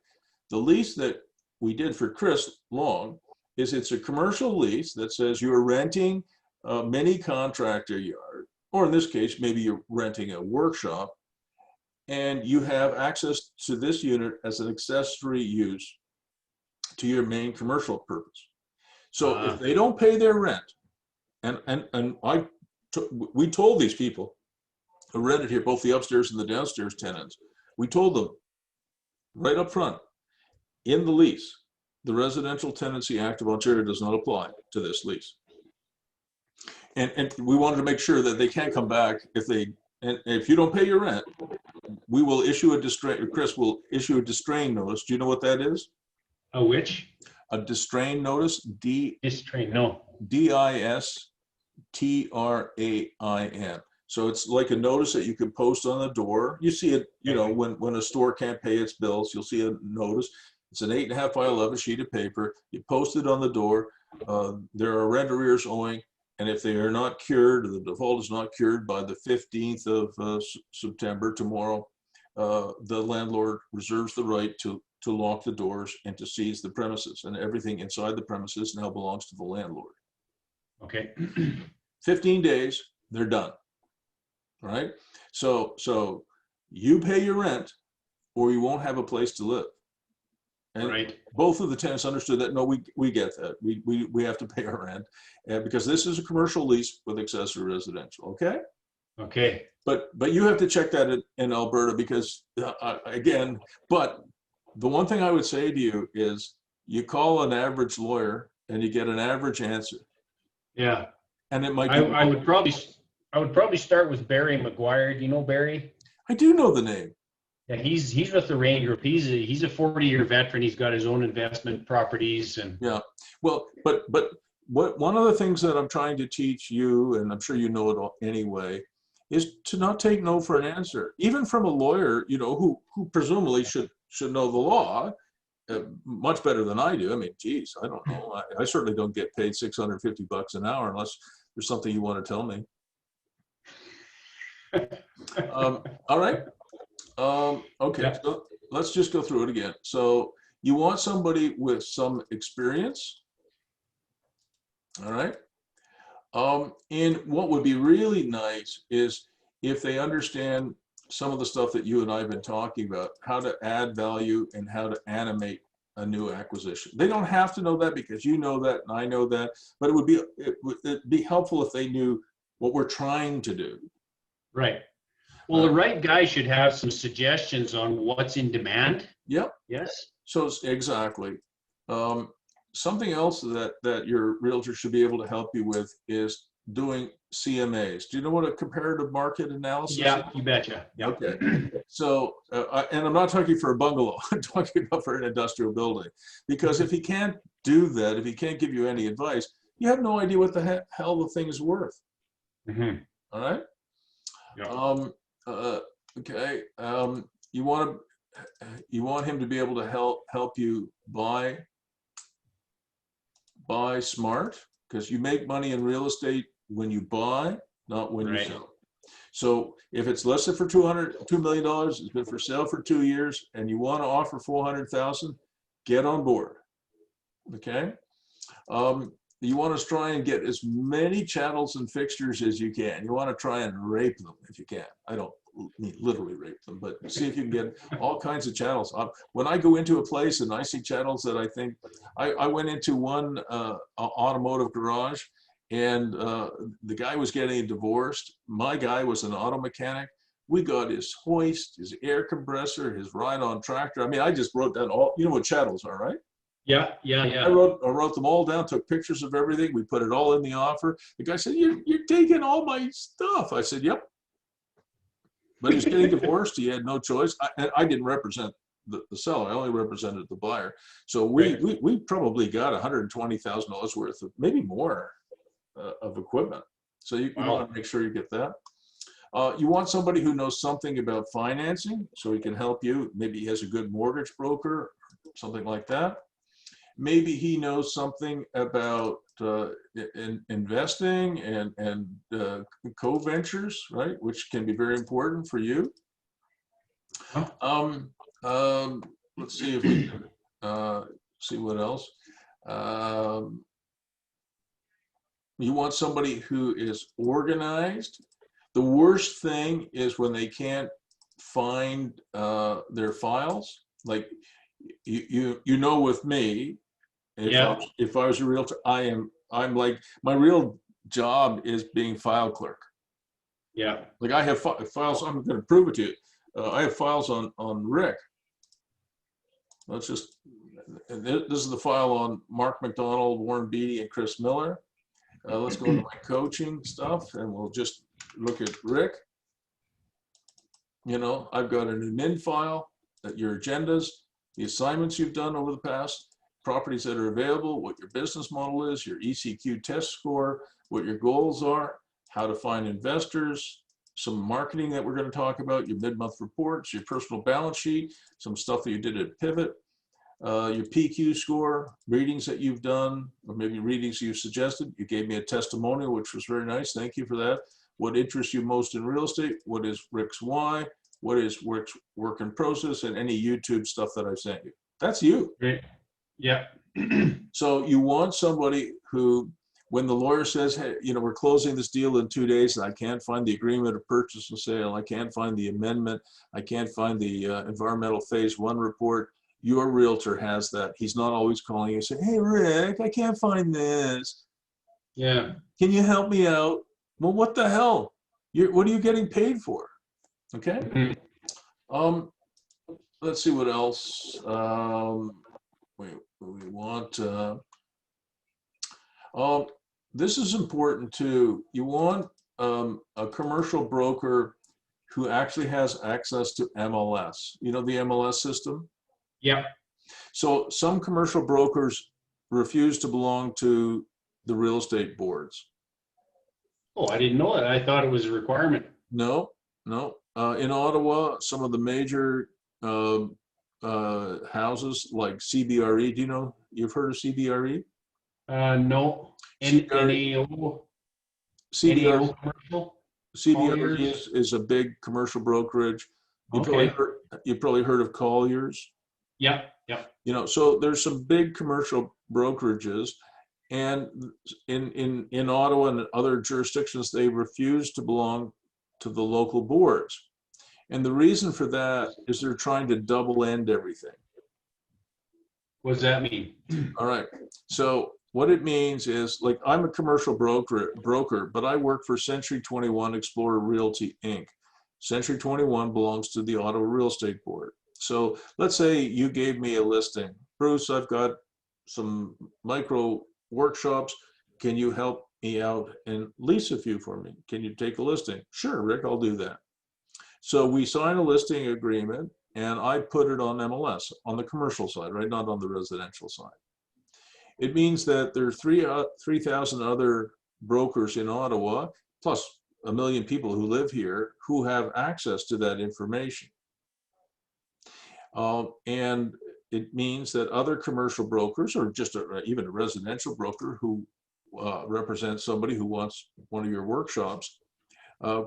the lease that we did for Chris Long is, it's a commercial lease that says you're renting a mini contractor yard, or in this case, maybe you're renting a workshop, and you have access to this unit as an accessory use to your main commercial purpose. So if they don't pay their rent, and we told these people who rented here, both the upstairs and the downstairs tenants, we told them right up front in the lease, the Residential Tenancy Act of Ontario does not apply to this lease. And we wanted to make sure that they can't come back and if you don't pay your rent, we will issue a distrain, Chris will issue a distrain notice. Do you know what that is? A which? A distrain notice, Distrain, no. DISTRAIN. So it's like a notice that you can post on the door. You see it, you know, when a store can't pay its bills, you'll see a notice. It's an 8.5 by 11 sheet of paper. You post it on the door. There are rent arrears owing, and if they are not cured, the default is not cured by the 15th of September, tomorrow, the landlord reserves the right to lock the doors and to seize the premises, and everything inside the premises now belongs to the landlord. Okay. 15 days, they're done. All right. So you pay your rent, or you won't have a place to live. And right. Both of the tenants understood that. No, we get that. We have to pay our rent, because this is a commercial lease with accessory residential. Okay. Okay. But you have to check that in Alberta, because again. But the one thing I would say to you is, you call an average lawyer and you get an average answer. Yeah. And it might be. I would probably start with Barry McGuire. Do you know Barry? I do know the name. Yeah, he's with the Rain Group. He's a 40-year veteran. He's got his own investment properties, and yeah. Well, but one of the things that I'm trying to teach you, and I'm sure you know it all anyway, is to not take no for an answer, even from a lawyer, you know, who presumably should know the law much better than I do. I mean, geez, I don't know. I certainly don't get paid $650 an hour unless there's something you want to tell me. All right. Okay, yeah. So let's just go through it again. So you want somebody with some experience, all right? And what would be really nice is if they understand some of the stuff that you and I have been talking about, how to add value and how to animate a new acquisition. They don't have to know that, because you know that and I know that, but it'd be helpful if they knew what we're trying to do. Right. Well, the right guy should have some suggestions on what's in demand. Yep. Yes. So exactly. Something else that your realtor should be able to help you with is doing CMAs. Do you know what a comparative market analysis is? Yeah, you betcha. Yeah. Okay. So, and I'm not talking for a bungalow, I'm talking about for an industrial building. Because if he can't do that, if he can't give you any advice, you have no idea what the hell the thing is worth. Mm-hmm. All right? Yeah. Okay. You want him to be able to help you buy smart, because you make money in real estate when you buy, not when you sell. So if it's listed for $2 million, it's been for sale for 2 years, and you want to offer 400,000, get on board. Okay. You want to try and get as many channels and fixtures as you can. You want to try and rape them if you can. I don't mean literally rape them, but see if you can get all kinds of channels. When I go into a place and I see channels that I think, I went into one automotive garage, and the guy was getting divorced. My guy was an auto mechanic. We got his hoist, his air compressor, his ride-on tractor. I mean, I just wrote down all, you know what channels are, right? Yeah. I wrote them all down, took pictures of everything. We put it all in the offer. The guy said, you're taking all my stuff. I said, yep. But he was getting divorced. He had no choice. I didn't represent the seller. I only represented the buyer. So we probably got $120,000 worth of, maybe more, of equipment. So you want to make sure you get that. You want somebody who knows something about financing, so he can help you. Maybe he has a good mortgage broker, something like that. Maybe he knows something about investing and co-ventures, right? Which can be very important for you. Let's see if we can see what else. You want somebody who is organized. The worst thing is when they can't find their files. Like you know, with me, if I was a realtor, I'm like, my real job is being file clerk. Yeah. Like I have files. I'm going to prove it to you. I have files on Rick. Let's just. This is the file on Mark McDonald, Warren Beatty, and Chris Miller. Let's go into my coaching stuff, and we'll just look at Rick. You know, I've got an admin file, your agendas, the assignments you've done over the past, properties that are available, what your business model is, your ECQ test score, what your goals are, how to find investors, some marketing that we're going to talk about, your mid-month reports, your personal balance sheet, some stuff that you did at Pivot, your PQ score, readings that you've done, or maybe readings you suggested. You gave me a testimonial, which was very nice. Thank you for that. What interests you most in real estate? What is Rick's why? What is Rick's work in process? And any YouTube stuff that I've sent you. That's you. Great. Yeah. So you want somebody who, when the lawyer says, hey, you know, we're closing this deal in 2 days and I can't find the agreement of purchase and sale, I can't find the amendment, I can't find the environmental phase 1 report, your realtor has that. He's not always calling you and saying, hey, Rick, I can't find this. Yeah. Can you help me out? Well, what the hell? What are you getting paid for? Okay. Mm-hmm. Let's see what else. We want. This is important too. You want a commercial broker who actually has access to MLS. You know the MLS system? Yeah. So some commercial brokers refuse to belong to the real estate boards. Oh, I didn't know that. I thought it was a requirement. No. In Ottawa, some of the major houses like CBRE, do you know, you've heard of CBRE? No. NAO commercial? CBRE is a big commercial brokerage. Okay. You probably heard of Colliers. Yeah. You know, so there's some big commercial brokerages, and in Ottawa and other jurisdictions, they refuse to belong to the local boards. And the reason for that is they're trying to double end everything. What does that mean? All right. So what it means is, like, I'm a commercial broker, but I work for Century 21 Explorer Realty Inc. Century 21 belongs to the Ottawa Real Estate Board. So let's say you gave me a listing. Bruce, I've got some micro workshops. Can you help me out and lease a few for me? Can you take a listing? Sure, Rick, I'll do that. So we sign a listing agreement and I put it on MLS on the commercial side, right? Not on the residential side. It means that there are 3,000 other brokers in Ottawa, plus 1 million people who live here who have access to that information. And it means that other commercial brokers or just even a residential broker who represents somebody who wants one of your workshops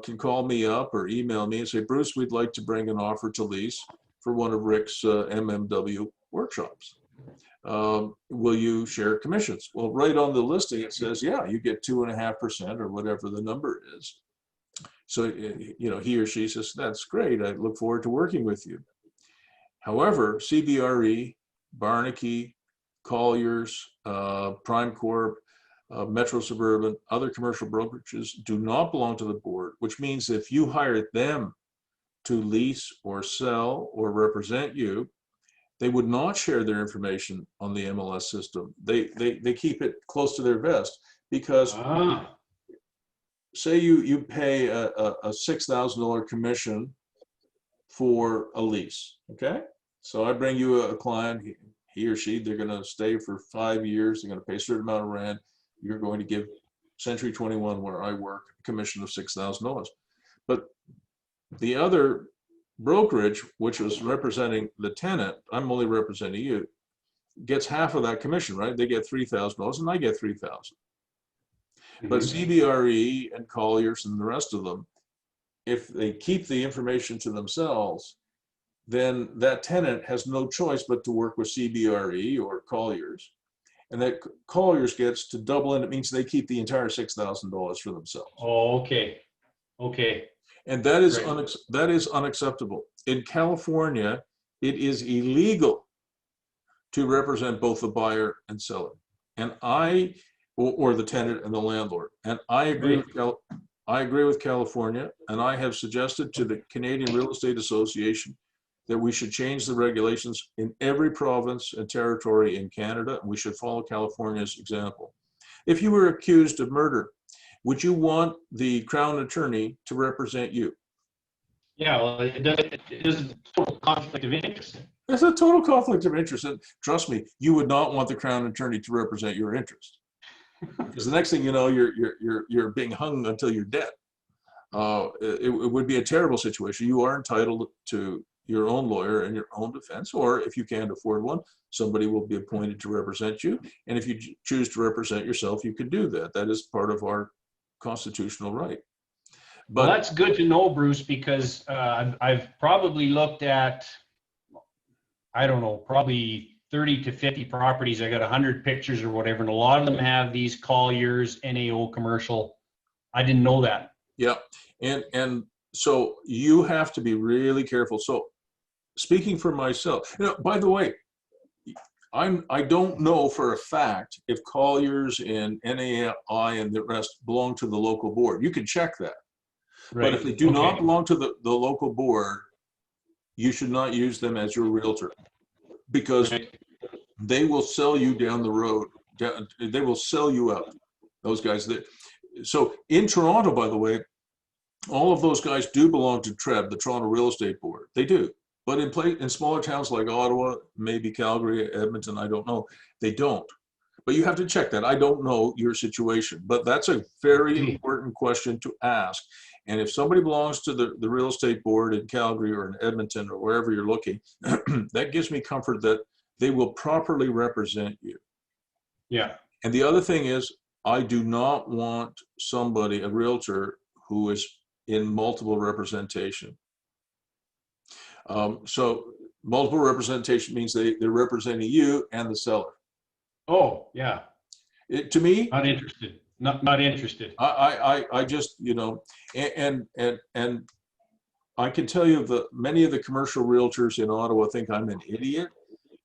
can call me up or email me and say, Bruce, we'd like to bring an offer to lease for one of Rick's MMW workshops. Will you share commissions? Well, right on the listing, it says, yeah, you get 2.5% or whatever the number is. So, you know, he or she says, that's great. I look forward to working with you. However, CBRE, Barnaky, Colliers, Prime Corp, Metro Suburban, other commercial brokerages do not belong to the board, which means if you hire them to lease or sell or represent you, they would not share their information on the MLS system. They keep it close to their vest because say you pay a $6,000 commission for a lease, okay? So I bring you a client, he or she, they're gonna stay for 5 years, they're gonna pay a certain amount of rent, you're going to give Century 21, where I work, a commission of $6,000. But the other brokerage, which was representing the tenant, I'm only representing you, gets half of that commission, right? They get $3,000 and I get $3,000. But CBRE and Colliers and the rest of them, if they keep the information to themselves, then that tenant has no choice but to work with CBRE or Colliers. And that Colliers gets to double, and it means they keep the entire $6,000 for themselves. Oh, okay. Okay. And that is that is unacceptable. In California, it is illegal to represent both the buyer and seller, and or the tenant and the landlord. And I agree with California, and I have suggested to the Canadian Real Estate Association that we should change the regulations in every province and territory in Canada, and we should follow California's example. If you were accused of murder, would you want the Crown Attorney to represent you? Yeah, well, it is a total conflict of interest. It's a total conflict of interest, and trust me, you would not want the Crown Attorney to represent your interest, because the next thing you know, you're being hung until you're dead. It would be a terrible situation. You are entitled to your own lawyer and your own defense, or if you can't afford one, somebody will be appointed to represent you. And if you choose to represent yourself, you could do that. That is part of our constitutional right. But well, that's good to know, Bruce, because I've probably looked at, I don't know, probably 30 to 50 properties. I got 100 pictures or whatever, and a lot of them have these Colliers, NAO commercial. I didn't know that. Yeah, and so you have to be really careful. So speaking for myself, you know, by the way, I don't know for a fact if Colliers and NAI and the rest belong to the local board. You can check that. Right. But if they do not belong to the local board, you should not use them as your realtor, because they will sell you down the road. They will sell you out, those guys. So in Toronto, by the way, all of those guys do belong to TREB, the Toronto Real Estate Board. They do. But in smaller towns like Ottawa, maybe Calgary, Edmonton, I don't know, they don't. But you have to check that. I don't know your situation, but that's a very important question to ask. And if somebody belongs to the real estate board in Calgary or in Edmonton or wherever you're looking, that gives me comfort that they will properly represent you. Yeah. And the other thing is, I do not want somebody, a realtor, who is in multiple representation. So multiple representation means they're representing you and the seller. Oh, yeah. To me, not interested. Not interested. I just, you know, and I can tell you that many of the commercial realtors in Ottawa think I'm an idiot,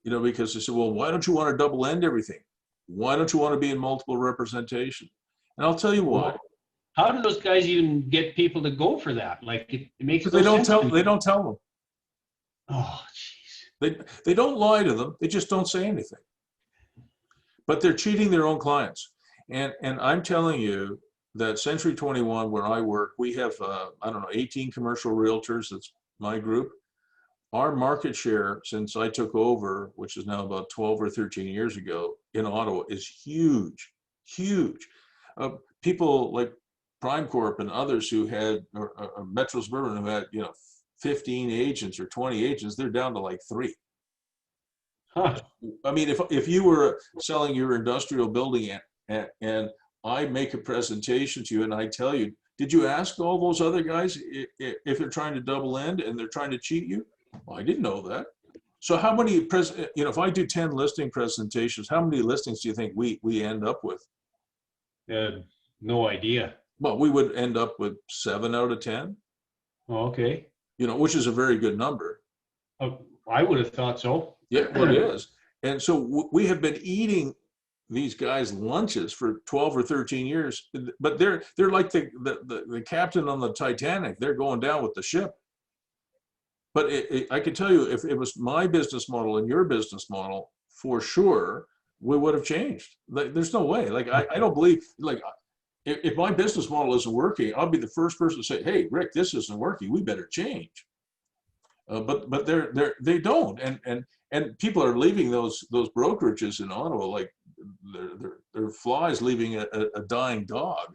you know, because they say, well, why don't you want to double end everything? Why don't you want to be in multiple representation? And I'll tell you why. how do those guys even get people to go for that? Like it makes Because no sense to they me. don't tell them. Oh, jeez. They don't lie to them. They just don't say anything. But they're cheating their own clients. And I'm telling you that Century 21, where I work, we have, I don't know, 18 commercial realtors. That's my group. Our market share since I took over, which is now about 12 or 13 years ago in Ottawa, is huge, huge. People like Prime Corp and others who had, or Metro Suburban who had, 15 agents or 20 agents, they're down to like 3. Huh. I mean, if you were selling your industrial building and I make a presentation to you and I tell you, did you ask all those other guys if they're trying to double end and they're trying to cheat you? Well, I didn't know that. So how many, if I do 10 listing presentations, how many listings do you think we end up with? No idea. Well, we would end up with 7 out of 10, Oh, okay. which is a very good number. I would have thought so. Yeah, well, it is. And so we have been eating these guys' lunches for 12 or 13 years, but they're like the captain on the Titanic. They're going down with the ship. But I can tell you, if it was my business model and your business model, for sure, we would have changed. Like, there's no way. Like, I don't believe, like, if my business model isn't working, I'll be the first person to say, hey, Rick, this isn't working. We better change. But they don't. And people are leaving those brokerages in Ottawa like they're flies leaving a dying dog.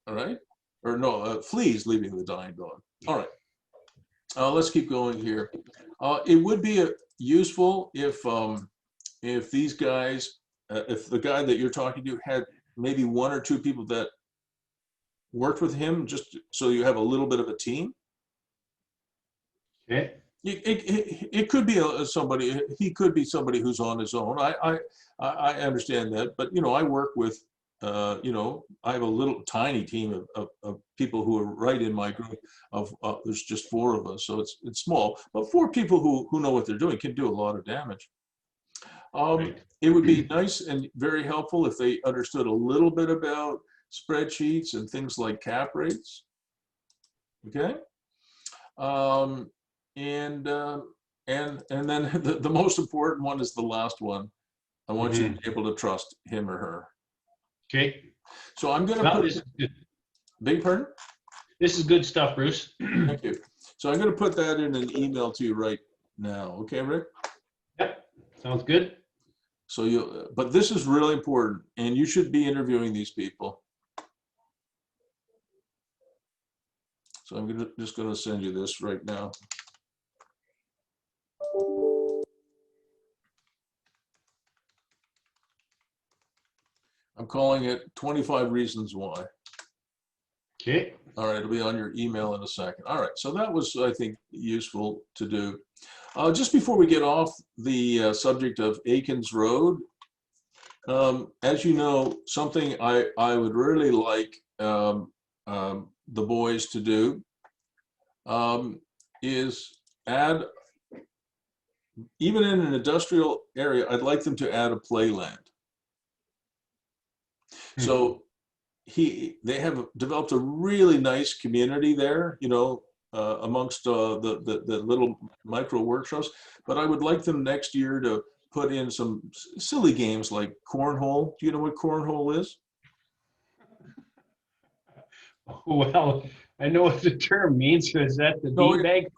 All right? Or no, fleas leaving the dying dog. All right. Let's keep going here. It would be useful if these guys, if the guy that you're talking to had maybe 1 or 2 people that worked with him, just so you have a little bit of a team. Okay. It could be somebody. He could be somebody who's on his own. I understand that, but I work with. I have a little tiny team of people who are right in my group. There's just 4 of us, so it's small. But 4 people who know what they're doing can do a lot of damage. Right. It would be nice and very helpful if they understood a little bit about spreadsheets and things like cap rates. Okay. And then the most important one is the last one. I want you to be able to trust him or her. Okay. So I'm going to put. Big pardon? This is good stuff, Bruce. Thank you. So I'm going to put that in an email to you right now. Okay, Rick? Yep. Sounds good. So but this is really important, and you should be interviewing these people. So I'm just going to send you this right now. I'm calling it 25 Reasons Why. Okay. All right, it'll be on your email in a second. All right, so that was, I think, useful to do. Just before we get off the subject of Akins Road, as you know, something I would really like the boys to do is add, even in an industrial area, I'd like them to add a playland. So they have developed a really nice community there, amongst the little micro workshops. But I would like them next year to put in some silly games like cornhole. Do you know what cornhole is? Well, I know what the term means. Is that the beanbag?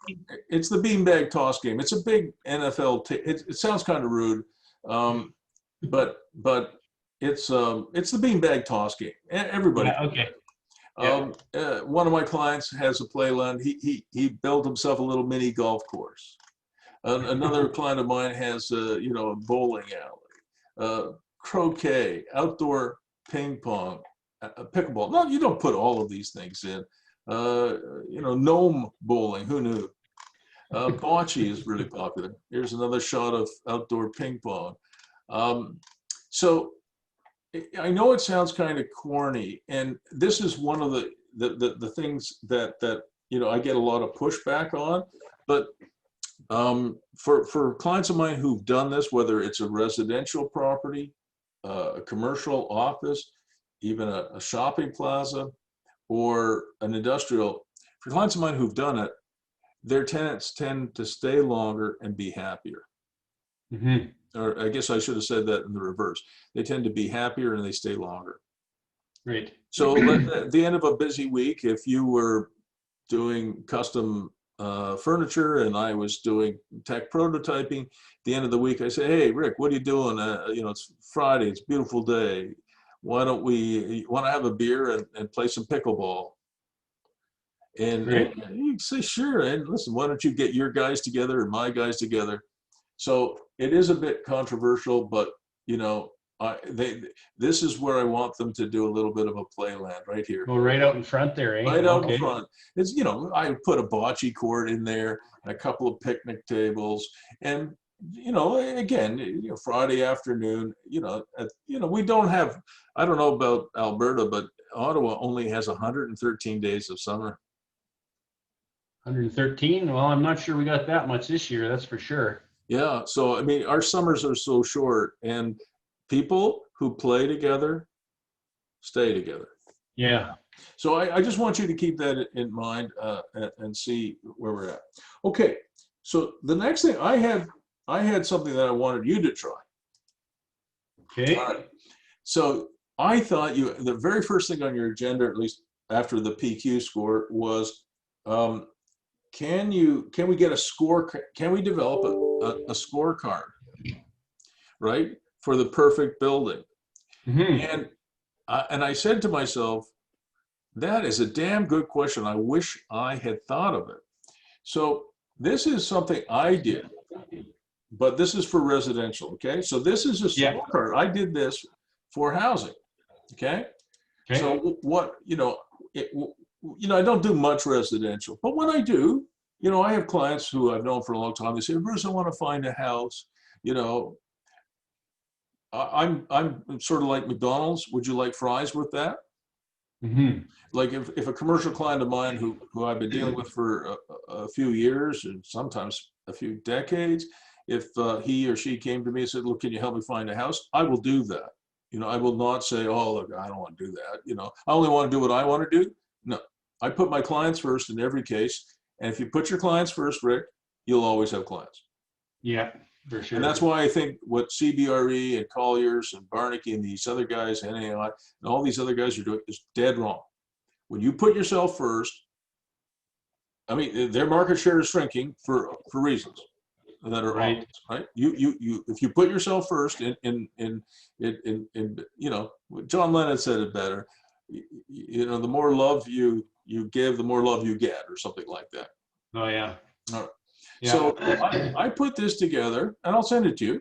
It's the beanbag toss game. It's a big NFL. It sounds kind of rude, but it's the beanbag toss game. Everybody. Yeah, okay. One of my clients has a playland. He built himself a little mini golf course. Another client of mine has a bowling alley, croquet, outdoor ping pong, pickleball. No, you don't put all of these things in. Gnome bowling. Who knew? Bocce is really popular. Here's another shot of outdoor ping pong. So I know it sounds kind of corny, and this is one of the things that I get a lot of pushback on. But for clients of mine who've done this, whether it's a residential property, a commercial office, even a shopping plaza or an industrial, for clients of mine who've done it, their tenants tend to stay longer and be happier. Mm-hmm. Or I guess I should have said that in the reverse. They tend to be happier and they stay longer. Right. So at the end of a busy week, if you were doing custom furniture and I was doing tech prototyping, at the end of the week, I say, hey, Rick, what are you doing? You know, it's Friday, it's a beautiful day. Why don't we want to have a beer and play some pickleball? And you say, sure. And listen, why don't you get your guys together and my guys together? So it is a bit controversial, but you know, this is where I want them to do a little bit of a playland right here. Well, right out in front there, eh? Right out in front. It's, you know, I put a bocce court in there, a couple of picnic tables, and you know, again, you know, Friday afternoon, you know, we don't have, I don't know about Alberta, but Ottawa only has 113 days of summer. 113? Well, I'm not sure we got that much this year, that's for sure. Yeah, so I mean, our summers are so short, and people who play together stay together. Yeah. So I just want you to keep that in mind and see where we're at. Okay, so the next thing I had something that I wanted you to try. Okay. All right. So I thought the very first thing on your agenda, at least after the PQ score, was can we get a score? Can we develop a scorecard, right, for the perfect building? Mm-hmm. And I said to myself, that is a damn good question. I wish I had thought of it. So this is something I did, but this is for residential. Okay, so this is a scorecard. I did this for housing. Okay, so what I don't do much residential, but when I do, you know, I have clients who I've known for a long time. They say, Bruce, I want to find a house. You know, I'm sort of like McDonald's. Would you like fries with that? Mm-hmm. Like if a commercial client of mine who I've been dealing with for a few years and sometimes a few decades, if he or she came to me and said, look, can you help me find a house? I will do that. You know, I will not say, oh, look, I don't want to do that. You know, I only want to do what I want to do. No, I put my clients first in every case. And if you put your clients first, Rick, you'll always have clients. Yeah, for sure. And that's why I think what CBRE and Colliers and Barnacky and these other guys, NAI, and all these other guys are doing is dead wrong. When you put yourself first, I mean, their market share is shrinking for reasons that are obvious, right? You if you put yourself first in you know, John Lennon said it better. You know, the more love you give, the more love you get, or something like that. Oh yeah. All right. Yeah. So I put this together, and I'll send it to you.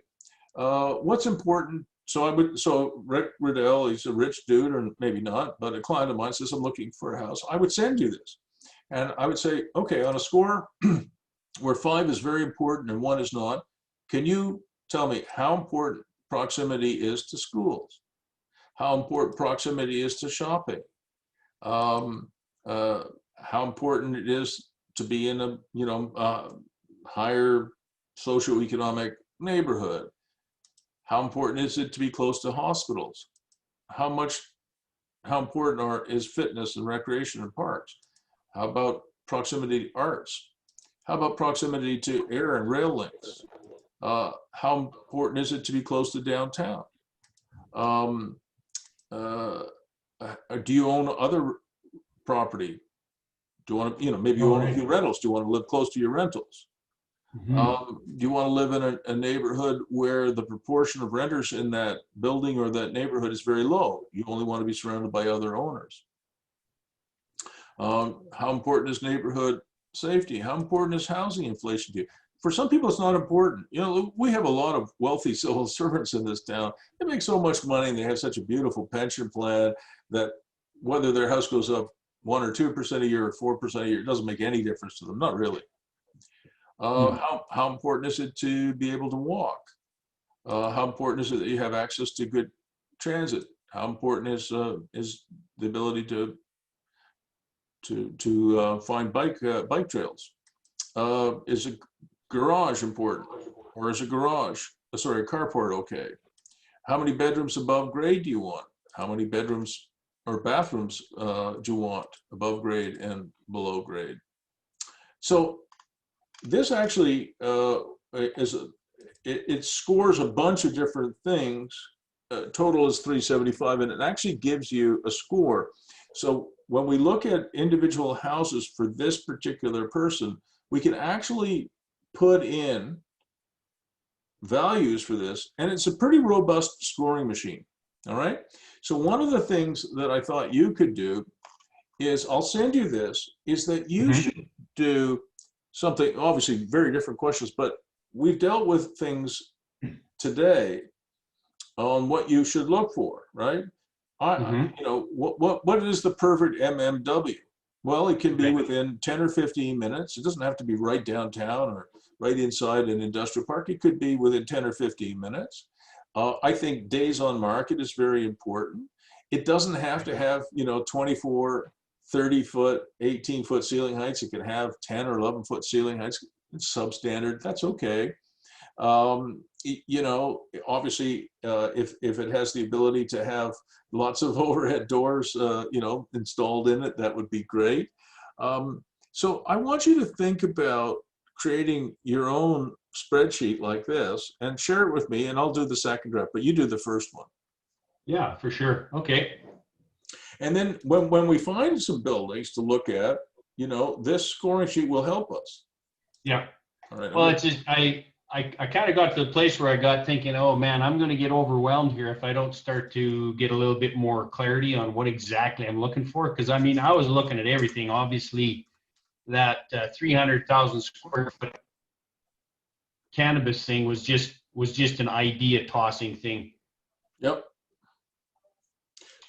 What's important? So Rick Redel, he's a rich dude, or maybe not, but a client of mine says, I'm looking for a house. I would send you this. And I would say, okay, on a score where 5 is very important and 1 is not, can you tell me how important proximity is to schools? How important proximity is to shopping? How important it is to be in a, you know, higher socioeconomic neighborhood? How important is it to be close to hospitals? How important is fitness and recreation and parks? How about proximity to arts? How about proximity to air and rail links? How important is it to be close to downtown? Do you own other property? Do you want to, you know, maybe you own a few rentals. Do you want to live close to your rentals? Do you want to live in a neighborhood where the proportion of renters in that building or that neighborhood is very low? You only want to be surrounded by other owners. How important is neighborhood safety? How important is housing inflation to you? For some people, it's not important. You know, we have a lot of wealthy civil servants in this town. They make so much money and they have such a beautiful pension plan that whether their house goes up 1 or 2% a year or 4% a year, it doesn't make any difference to them. Not really. How important is it to be able to walk? How important is it that you have access to good transit? How important is the ability to find bike trails? Is a garage important, or is a carport okay? How many bedrooms above grade do you want? How many bedrooms or bathrooms do you want, above grade and below grade? So this actually it scores a bunch of different things. Total is 375, and it actually gives you a score. So when we look at individual houses for this particular person, we can actually put in values for this, and it's a pretty robust scoring machine. All right. So one of the things that I thought you could do is, I'll send you this, is that you should do something, obviously very different questions, but we've dealt with things today on what you should look for, right? You know, what is the perfect MMW? Well, it can be within 10 or 15 minutes. It doesn't have to be right downtown or right inside an industrial park. It could be within 10 or 15 minutes. I think days on market is very important. It doesn't have to have, you know, 24, 30-foot, 18-foot ceiling heights. It can have 10 or 11-foot ceiling heights. It's substandard. That's okay. You know, obviously, if it has the ability to have lots of overhead doors, you know, installed in it, that would be great. So I want you to think about creating your own spreadsheet like this and share it with me, and I'll do the second draft, but you do the first one. Yeah, for sure. Okay. And then when we find some buildings to look at, you know, this scoring sheet will help us. Yeah. All right. Well, it's just, I kind of got to the place where I got thinking, oh man, I'm going to get overwhelmed here if I don't start to get a little bit more clarity on what exactly I'm looking for. Because I mean, I was looking at everything. Obviously, that 300,000 square foot cannabis thing was just an idea tossing thing. Yep.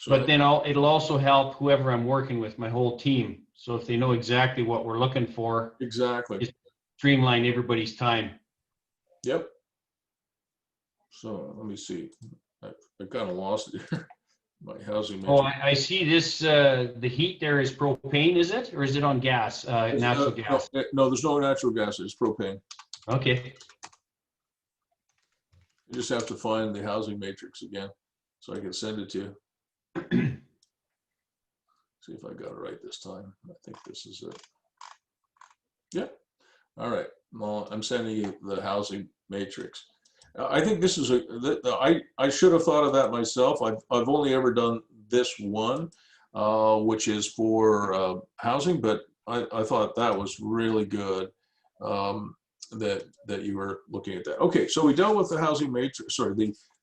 So but then it'll also help whoever I'm working with, my whole team. So if they know exactly what we're looking for, exactly, just streamline everybody's time. Yep. So let me see. I kind of lost it here. My housing matrix. Oh, I see this. The heat there is propane, is it, or is it on gas? Natural gas. No, there's no natural gas. It's propane. Okay. You just have to find the housing matrix again, so I can send it to you. See if I got it right this time. I think this is it. Yeah. All right. Well, I'm sending you the housing matrix. I think this is I should have thought of that myself. I've only ever done this one, which is for housing, but I thought that was really good. That you were looking at that. Okay, so we dealt with the housing matrix. Sorry,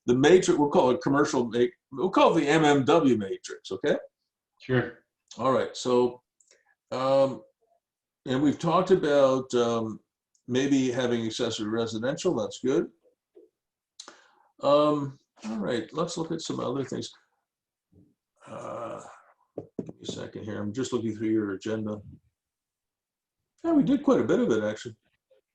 the matrix. We'll call it commercial. We'll call it the MMW matrix. Okay. Sure. All right. So, and we've talked about maybe having accessory residential. That's good. All right. Let's look at some other things. Give me a second here. I'm just looking through your agenda. Yeah, we did quite a bit of it, actually.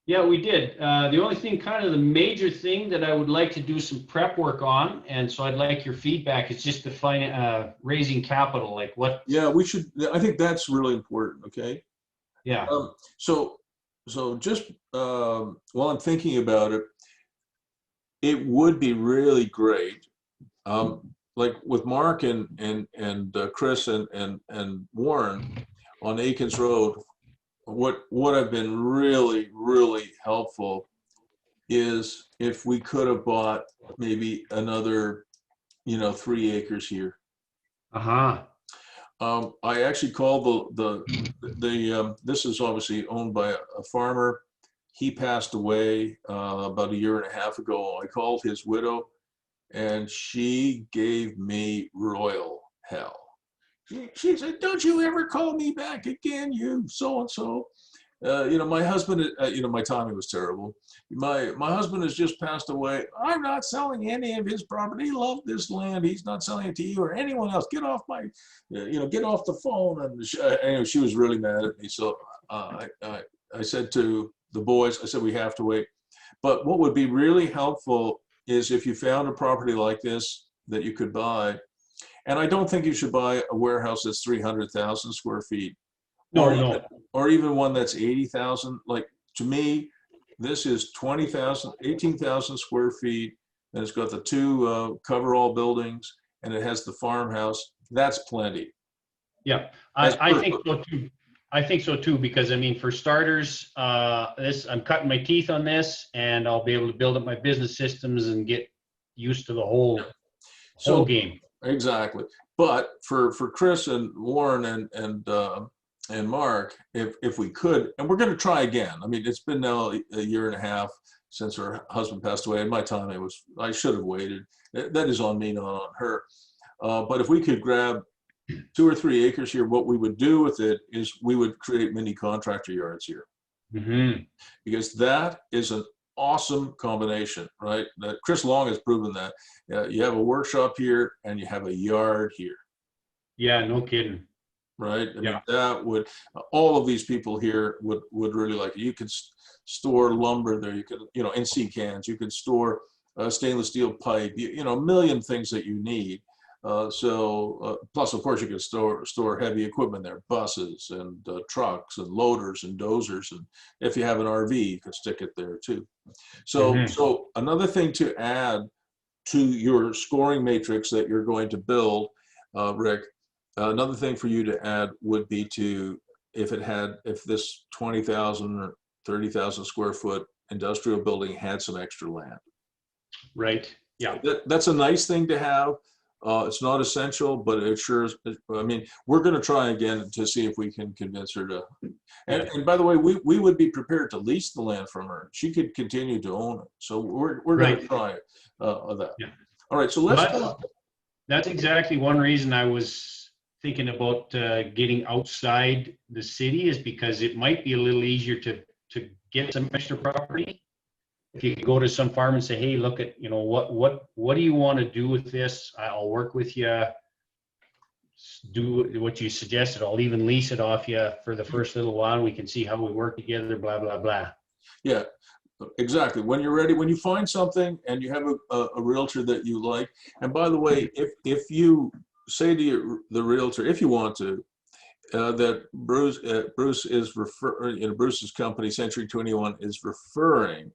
Yeah, we did. The only thing, kind of the major thing that I would like to do some prep work on, and so I'd like your feedback, is just to raising capital, like what. Yeah, we should. I think that's really important. Okay. Yeah. So just while I'm thinking about it, it would be really great, like with Mark and Chris and Warren on Akins Road. What would have been really, really helpful is if we could have bought maybe another, 3 acres here. Uh-huh. I actually called this is obviously owned by a farmer. He passed away about 1.5 years ago. I called his widow, and she gave me royal hell. She said, "Don't you ever call me back again, you so-and-so." My husband, my timing was terrible. My husband has just passed away. I'm not selling any of his property. He loved this land. He's not selling it to you or anyone else. Get off my, get off the phone. And she was really mad at me. So I said to the boys, I said, we have to wait. But what would be really helpful is if you found a property like this that you could buy. And I don't think you should buy a warehouse that's 300,000 square feet. Or even one that's 80,000. Like, to me, this is 20,000, 18,000 square feet, and it's got the 2 coverall buildings, and it has the farmhouse. that's plenty. Yeah, That's I think perfect. so too. I think so too, because I mean, for starters, I'm cutting my teeth on this, and I'll be able to build up my business systems and get used to the whole So game. exactly. But for Chris and Warren and Mark, if we could, and we're going to try again. I mean, it's been now a year and a half since her husband passed away. In my time, I should have waited. That is on me, not on her. But if we could grab 2 or 3 acres here, what we would do with it is we would create mini contractor yards here, Mm-hmm. because that is an awesome combination, right? That Chris Long has proven that. You have a workshop here and you have a yard here, Yeah, no kidding. right? I mean, Yeah. that would, all of these people here would really like it. You could store lumber there. You could, NC cans. You could store stainless steel pipe. A million things that you need. Plus, of course, you could store heavy equipment there, buses and trucks and loaders and dozers. And if you have an RV, you could stick it there too. So, Mm-hmm. so another thing to add to your scoring matrix that you're going to build, Rick, another thing for you to add would be if this 20,000 or 30,000 square foot industrial building had some extra land. Right. Yeah. That's a nice thing to have. It's not essential, but it sure is. I mean, we're going to try again to see if we can convince her to. Yeah. And by the way, we would be prepared to lease the land from her. She could continue to own it. So we're going Right. to try that. Yeah. All right. So Well, let's talk. that's exactly one reason I was thinking about getting outside the city, is because it might be a little easier to get some extra property. If you could go to some farm and say, hey, look at, what do you want to do with this? I'll work with you. Do what you suggested. I'll even lease it off you for the first little while, and we can see how we work together, blah, blah, blah. Yeah, exactly. When you're ready, when you find something and you have a realtor that you like, and by the way, if you say to the realtor, if you want to, that Bruce is Bruce's company, Century 21, is referring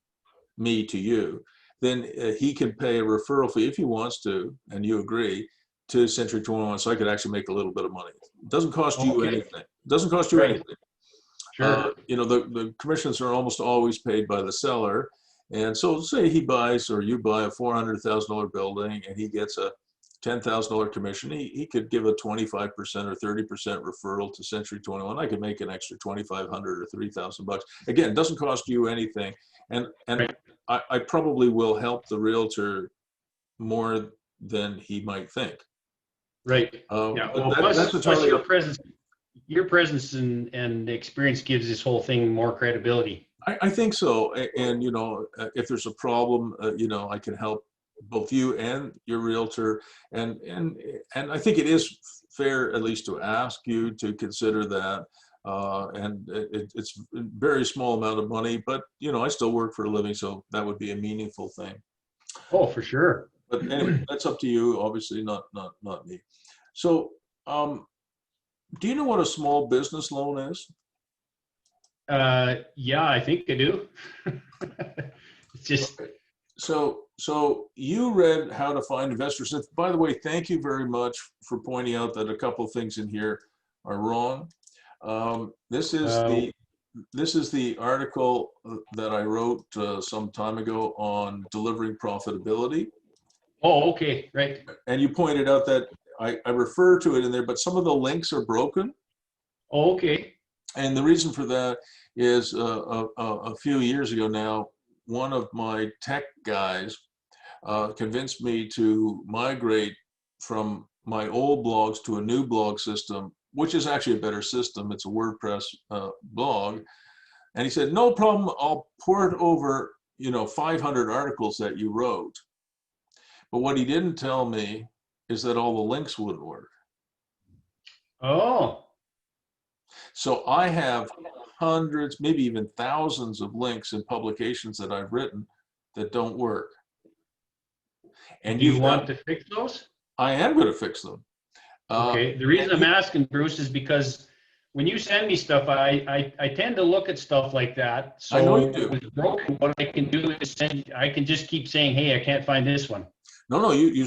me to you, then he can pay a referral fee if he wants to, and you agree, to Century 21, so I could actually make a little bit of money. It doesn't cost you anything. It doesn't cost you Right. anything. Sure. The commissions are almost always paid by the seller. And so say he buys, or you buy a $400,000 building and he gets a $10,000 commission. He could give a 25% or 30% referral to Century 21. I could make an extra 2,500 or 3,000 bucks. Again, it doesn't cost you anything. And Right. I probably will help the realtor more than he might think. Right. Yeah. But Well, that's plus entirely your presence and experience gives this whole thing more credibility. I think so. And, if there's a problem, I can help both you and your realtor. And I think it is fair, at least, to ask you to consider that. And it's a very small amount of money, but, I still work for a living, so that would be a meaningful thing. Oh, for sure. But anyway, that's up to you, obviously, not me. So, do you know what a small business loan is? Yeah, I think I do. It's just, So you read How to Find Investors. And by the way, thank you very much for pointing out that a couple of things in here are wrong. This is the article that I wrote some time ago on delivering profitability. oh, okay, right. And you pointed out that I refer to it in there, but some of the links are broken. Oh, okay. And the reason for that is a few years ago now, one of my tech guys convinced me to migrate from my old blogs to a new blog system, which is actually a better system. It's a WordPress blog. And he said, no problem, I'll port over 500 articles that you wrote. But what he didn't tell me is that all the links wouldn't work. Oh, So I have hundreds, maybe even thousands of links in publications that I've written that don't work. And do you want to fix those? I am going to fix them. Okay. The reason I'm asking, Bruce, is because when you send me stuff, I tend to look at stuff like that. So I know you do. with broken, what I can do is I can just keep saying, hey, I can't find this one. No, no, you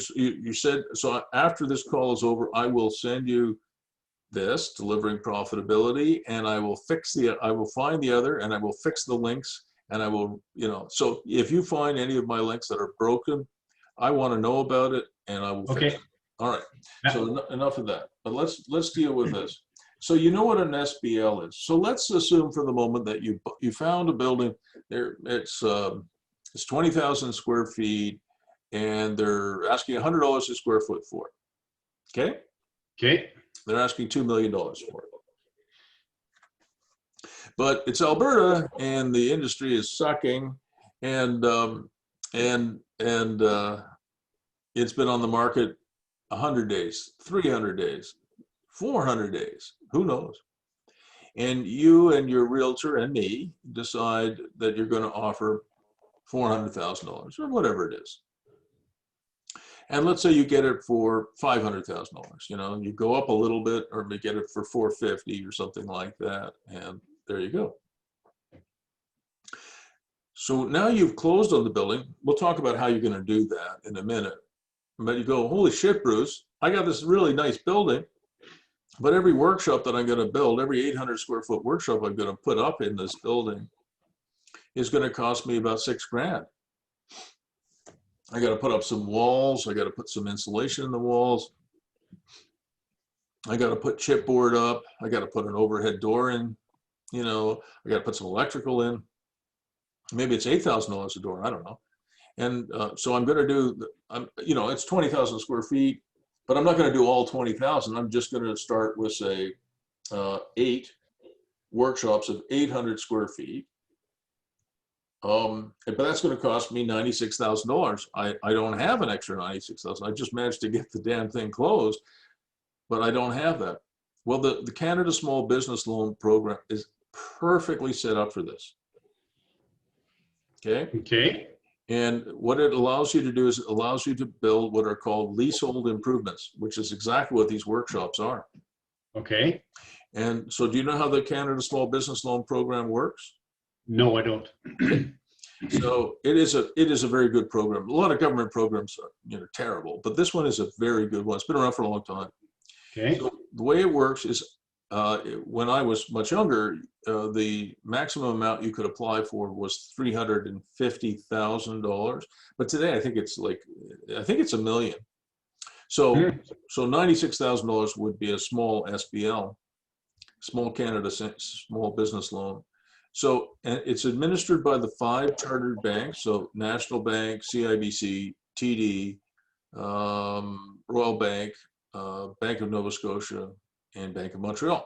said, so after this call is over, I will send you this, delivering profitability, and I will find the other, and I will fix the links, and I will, so if you find any of my links that are broken, I want to know about it, and I will fix it. All right, so enough of that, but let's deal with this. So you know what an SBL is. So let's assume for the moment that you found a building there, it's 20,000 square feet, and they're asking $100 a square foot for it. Okay? Okay. They're asking $2 million for it. But it's Alberta, and the industry is sucking, and it's been on the market 100 days, 300 days, 400 days, who knows? And you and your realtor and me decide that you're going to offer $400,000 or whatever it is. And let's say you get it for $500,000. You go up a little bit, or you get it for $450,000 or something like that, and there you go. So now you've closed on the building. We'll talk about how you're going to do that in a minute. But you go, holy shit, Bruce, I got this really nice building, but every workshop that I'm going to build, every 800 square foot workshop I'm going to put up in this building is going to cost me about $6,000. I got to put up some walls. I got to put some insulation in the walls. I got to put chipboard up. I got to put an overhead door in. I got to put some electrical in. Maybe it's $8,000 a door. I don't know. And so I'm going to do, it's 20,000 square feet, but I'm not going to do all 20,000. I'm just going to start with, say, 8 workshops of 800 square feet. But that's going to cost me $96,000. I don't have an extra $96,000. I just managed to get the damn thing closed, but I don't have that. Well, the Canada Small Business Loan Program is perfectly set up for this. Okay. Okay. And what it allows you to do is it allows you to build what are called leasehold improvements, which is exactly what these workshops are. Okay. And so do you know how the Canada Small Business Loan Program works? No, I don't. So it is a very good program. A lot of government programs are terrible, but this one is a very good one. It's been around for a long time. Okay. So the way it works is when I was much younger, the maximum amount you could apply for was $350,000. But today I think it's $1 million. So $96,000 would be a small SBL, Small Canada Small Business Loan. So, and it's administered by the 5 chartered banks. So National Bank, CIBC, TD, Royal Bank, Bank of Nova Scotia, and Bank of Montreal.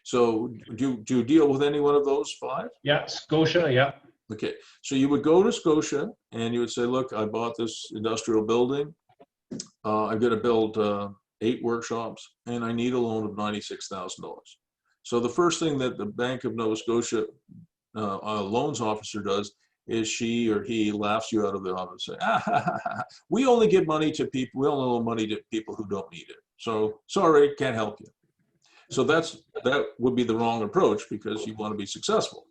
So do you deal with any one of those 5? Yeah, Scotia, yeah. Okay, so you would go to Scotia and you would say, look, I bought this industrial building. I'm going to build 8 workshops and I need a loan of $96,000. So the first thing that the Bank of Nova Scotia loans officer does is she or he laughs you out of the office and say, we only give money to people, we only loan money to people who don't need it. So sorry, can't help you. So that would be the wrong approach because you want to be successful.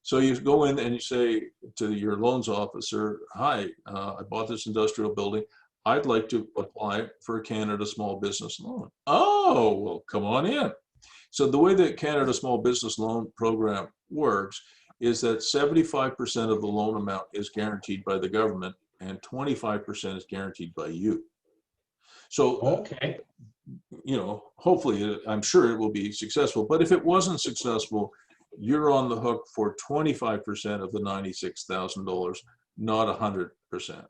So you go in and you say to your loans officer, hi, I bought this industrial building. I'd like to apply for a Canada Small Business Loan. Oh, well, come on in. So the way that Canada Small Business Loan Program works is that 75% of the loan amount is guaranteed by the government and 25% is guaranteed by you. So, okay. Hopefully, I'm sure it will be successful. But if it wasn't successful, you're on the hook for 25% of the $96,000, not 100%.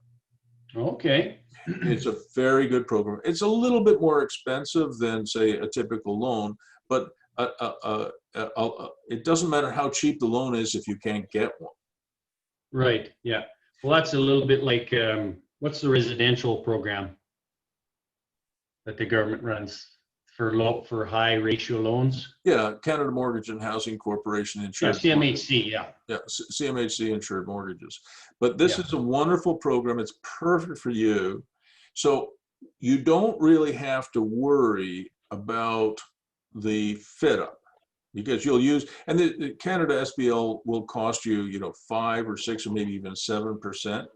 Okay. It's a very good program. It's a little bit more expensive than, say, a typical loan, but it doesn't matter how cheap the loan is if you can't get one. Right. Yeah. Well, that's a little bit like what's the residential program that the government runs for high ratio loans? Yeah, Canada Mortgage and Housing Corporation insured. Yeah, CMHC. Yeah. Yeah, CMHC insured mortgages. But this is a wonderful program. It's perfect for you. So you don't really have to worry about the fit up because you'll use, and the Canada SBL will cost you, 5 or 6 or maybe even 7%,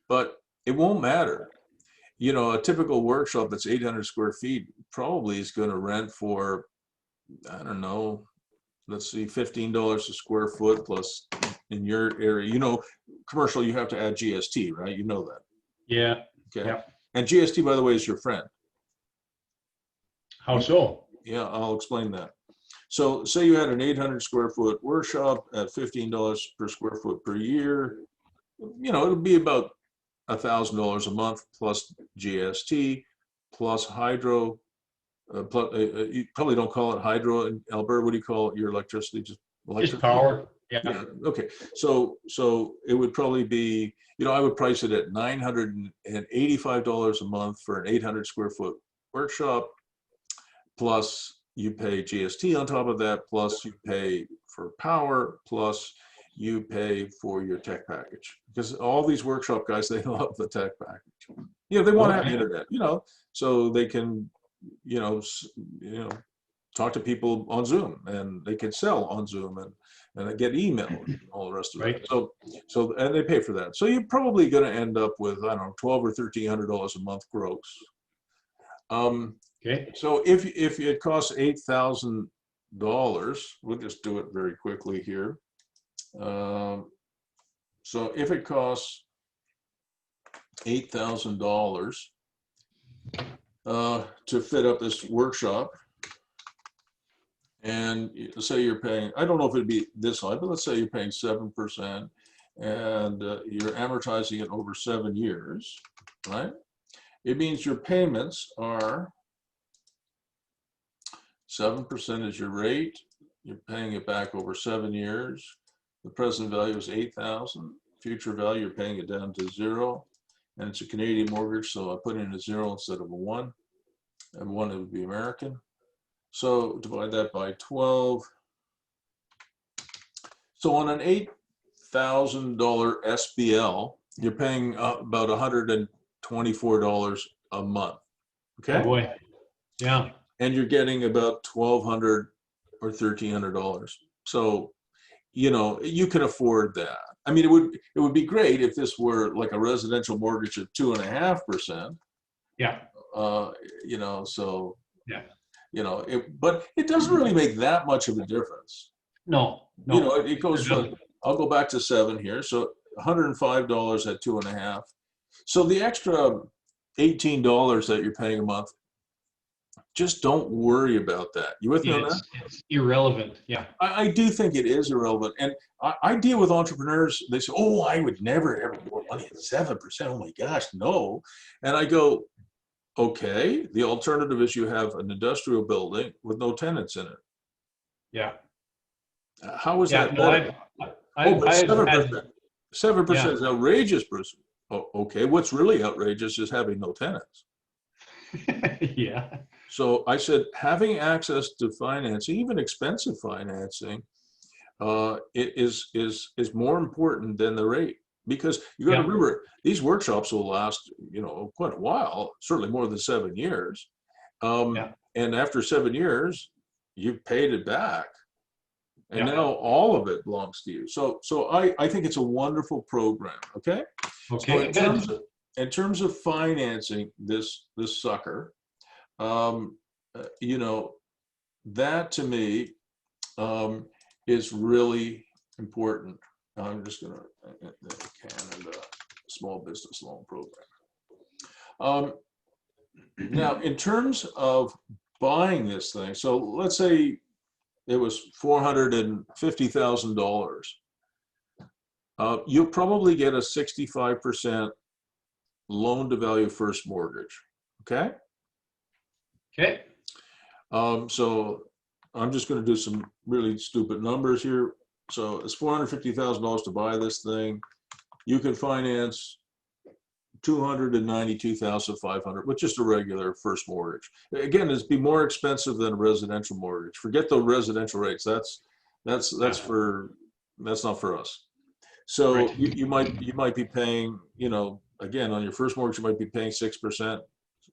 but it won't matter you know, a typical workshop that's 800 square feet probably is going to rent for, I don't know, let's see, $15 a square foot plus in your area. You know, commercial, you have to add GST, right? You know that. Yeah. Okay. Yeah. And GST, by the way, is your friend. How so? Yeah, I'll explain that. So say you had an 800 square foot workshop at $15 per square foot per year, you know, it'll be about $1,000 a month plus GST plus hydro. You probably don't call it hydro in Alberta. What do you call it? Your electricity? Just Just electricity? power. Yeah. Yeah. Okay. So it would probably be, you know, I would price it at $985 a month for an 800 square foot workshop. Plus you pay GST on top of that, plus you pay for power, plus you pay for your tech package. Because all these workshop guys, they love the tech package. You know, they want to have internet, you know, so they can, you know, talk to people on Zoom, and they can sell on Zoom, and they get email and all the rest of Right. it. So and they pay for that. So you're probably going to end up with, I don't know, $1,200 or $1,300 a month gross. Okay. So if it costs $8,000, we'll just do it very quickly here. So if it costs $8,000 to fit up this workshop, and say you're paying, I don't know if it'd be this high, but let's say you're paying 7%, and you're amortizing it over 7 years, right? It means your payments are 7% is your rate. You're paying it back over 7 years. The present value is 8,000. Future value, you're paying it down to 0. And it's a Canadian mortgage, so I put in a 0 instead of a 1. And 1, it would be American. So divide that by 12. So on an $8,000 SBL, you're paying about $124 a month. Okay. Oh boy. Yeah. And you're getting about $1,200 or $1,300. So, you know, you can afford that. I mean, it would be great if this were like a residential mortgage of 2.5%. Yeah. You know, so Yeah. you know, but it doesn't really make that much of a difference. No. You know, it goes from, I'll go back to 7 here. So $105 at 2.5. So the extra $18 that you're paying a month, just don't worry about that. You with me on that? It's irrelevant. Yeah. I do think it is irrelevant. And I deal with entrepreneurs. They say, oh, I would never ever more money at 7%. Oh my gosh, no. And I go, okay, the alternative is you have an industrial building with no tenants in it. Yeah. How is that No, better? I've 7%. 7% is Yeah. outrageous, Bruce. Oh, okay, what's really outrageous is having no tenants. Yeah. So I said, having access to financing, even expensive financing, it is more important than the rate, because you got to remember these workshops will last, you know, quite a while, certainly more than 7 years. And after 7 years, you've paid it back, and now all of it belongs to you. So I think it's a wonderful program. Okay. Okay. So in terms of financing this sucker, you know, that to me is really important. I'm just going to Canada Small Business Loan Program. Now, in terms of buying this thing, so let's say it was $450,000. You'll probably get a 65% loan to value first mortgage. Okay. Okay. So I'm just going to do some really stupid numbers here. So it's $450,000 to buy this thing. You can finance $292,500 with just a regular first mortgage. Again, it'd be more expensive than a residential mortgage. Forget the residential rates. That's not for us. So Right. you might be paying, you know, again, on your first mortgage, you might be paying 6%.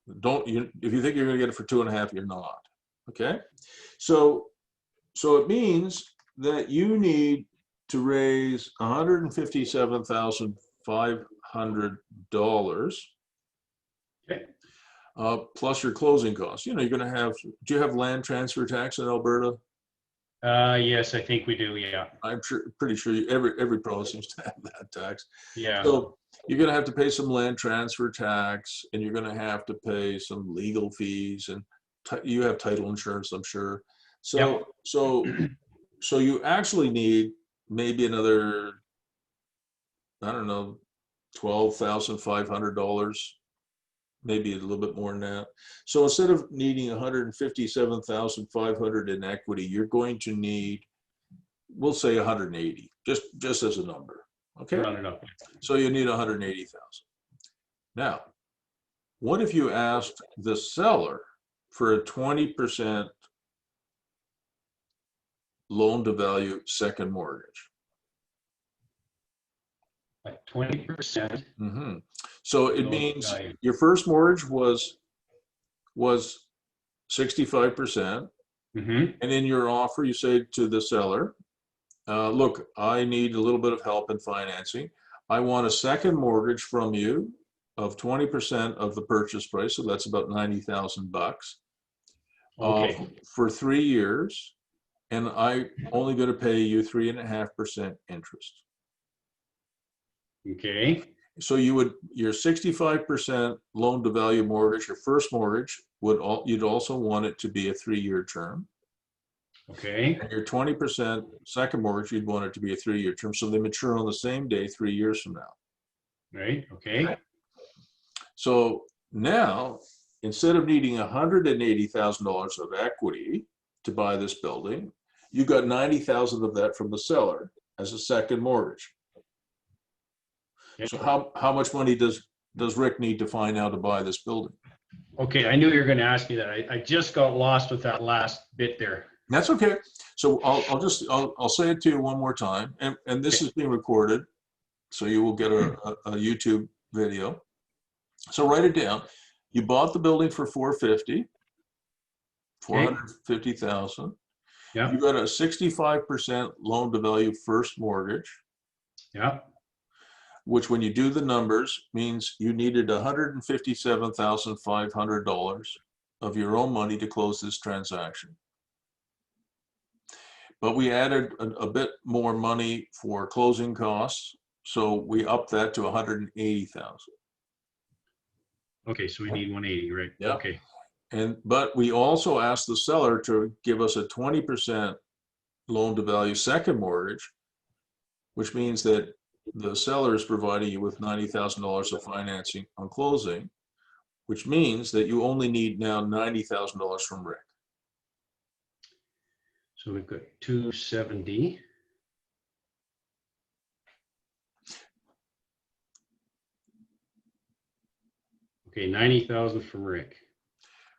If you think you're going to get it for 2.5%, you're not. Okay. So it means that you need to raise $157,500 Okay. Plus your closing costs. You know, you're going to have, do you have land transfer tax in Alberta? Yes, I think we do. Yeah. I'm pretty sure every province seems to have that tax. Yeah. So you're going to have to pay some land transfer tax, and you're going to have to pay some legal fees, and you have title insurance, I'm sure. So, so you actually need maybe another, I don't know, $12,500, maybe a little bit more than that. So instead of needing 157,500 in equity, you're going to need, we'll say 180, just as a number. Okay. Round it up. So you need 180,000. Now, what if you asked the seller for a 20% loan to value second mortgage? Like 20%. Mm-hmm. So it Loan means value. your first mortgage was 65%, Mm-hmm. and in your offer you say to the seller, look, I need a little bit of help in financing. I want a second mortgage from you of 20% of the purchase price, so that's about $90,000 Okay. for 3 years, and I'm only going to pay you 3.5% interest. Okay. So you would, your 65% loan to value mortgage, your first mortgage, you'd also want it to be a 3-year term. Okay. And your 20% second mortgage, you'd want it to be a 3-year term. So they mature on the same day 3 years from now. Right. Okay. So now, instead of needing $180,000 of equity to buy this building, you got 90,000 of that from the seller as a second mortgage. So how much money does Rick need to find out to buy this building? Okay. I knew you were going to ask me that. I just got lost with that last bit there. That's okay. So I'll say it to you one more time, and this is being recorded, so you will get a YouTube video. So write it down. You bought the building for $450,000. Yeah. You got a 65% loan to value first mortgage. Yeah. Which, when you do the numbers, means you needed $157,500 of your own money to close this transaction. But we added a bit more money for closing costs, so we upped that to $180,000. Okay, so we need 180, right? Yeah. Okay. But we also asked the seller to give us a 20% loan to value second mortgage, which means that the seller is providing you with $90,000 of financing on closing, which means that you only need now $90,000 from Rick. So we've got 270. Okay, 90,000 from Rick.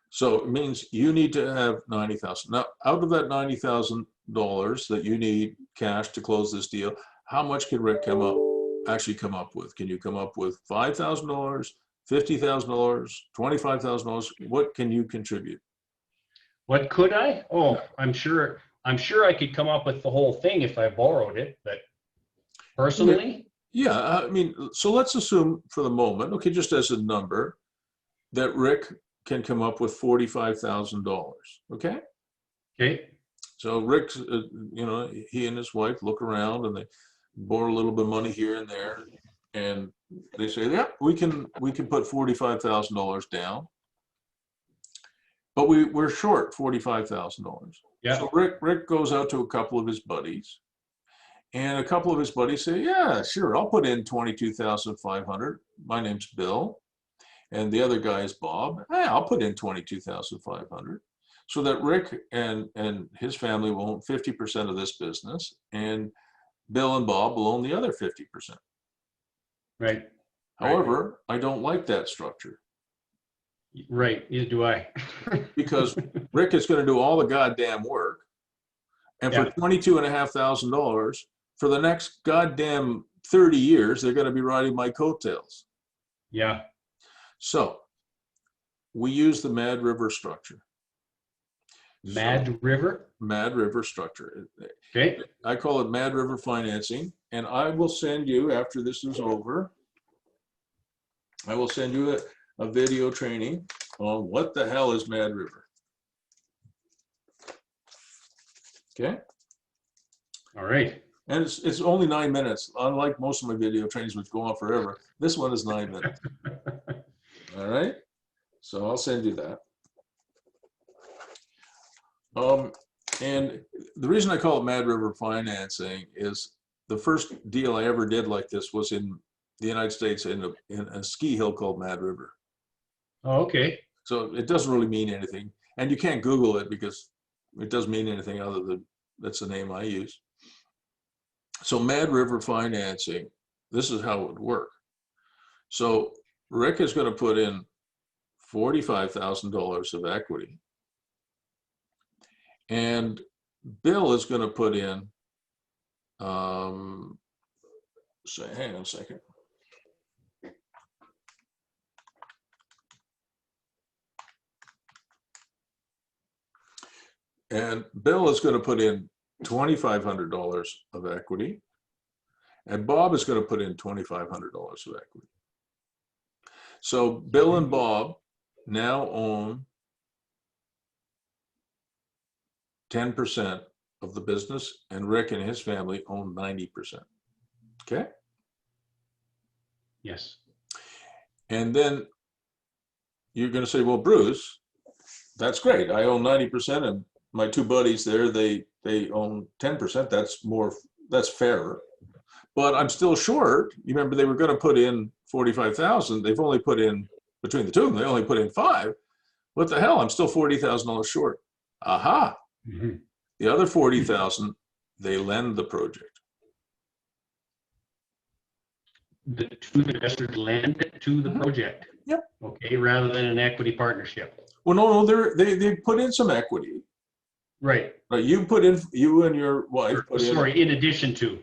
So it means you need to have 90,000. Now, out of that $90,000 that you need cash to close this deal, how much can Rick actually come up with? Can you come up with $5,000, $50,000, $25,000? What can you contribute? What could I? Oh, I'm sure I could come up with the whole thing if I borrowed it, but personally? Yeah, I mean, so let's assume for the moment, okay, just as a number, that Rick can come up with $45,000, okay? Okay. So Rick's, he and his wife look around and they borrow a little bit of money here and there, and they say, yeah, we can put $45,000 down, but we're short $45,000. Yeah. So Rick goes out to a couple of his buddies, and a couple of his buddies say, yeah, sure, I'll put in $22,500. My name's Bill, and the other guy is Bob. Hey, I'll put in $22,500. So that Rick and his family will own 50% of this business, and Bill and Bob will own the other 50%. Right. However, I don't like that structure. Right, neither do I. Because Rick is going to do all the goddamn work, and for $22,500 for the next goddamn 30 years, they're going to be riding my coattails. Yeah. So we use the Mad River structure. Mad River? Mad River structure. Okay. I call it Mad River financing, and I will send you, after this is over, I will send you a video training on what the hell is Mad River. Okay. All right. And it's only 9 minutes. Unlike most of my video trainings, which go on forever, this one is 9 minutes. All right. So I'll send you that. And the reason I call it Mad River Financing is the first deal I ever did like this was in the United States in a ski hill called Mad River. Oh, okay. So it doesn't really mean anything. And you can't Google it because it doesn't mean anything other than that's the name I use. So Mad River Financing, this is how it would work. So Rick is going to put in $45,000 of equity. And Bill is going to put in, so hang on a second. And Bill is going to put in $2,500 of equity. And Bob is going to put in $2,500 of equity. So Bill and Bob now own 10% of the business, and Rick and his family own 90%. Okay? Yes. And then you're going to say, well, Bruce, that's great. I own 90%, and my two buddies there, they own 10%. That's fairer. But I'm still short. You remember they were going to put in 45,000. They've only put in, between the two of them, they only put in 5. What the hell? I'm still $40,000 short. Aha. Mm-hmm. The other 40,000, they lend the project. The two investors lend it to the project. Yep. Okay, rather than an equity partnership. Well, no, they put in some equity. Right. Right. You put in, you and your wife put in. Sorry, in addition to.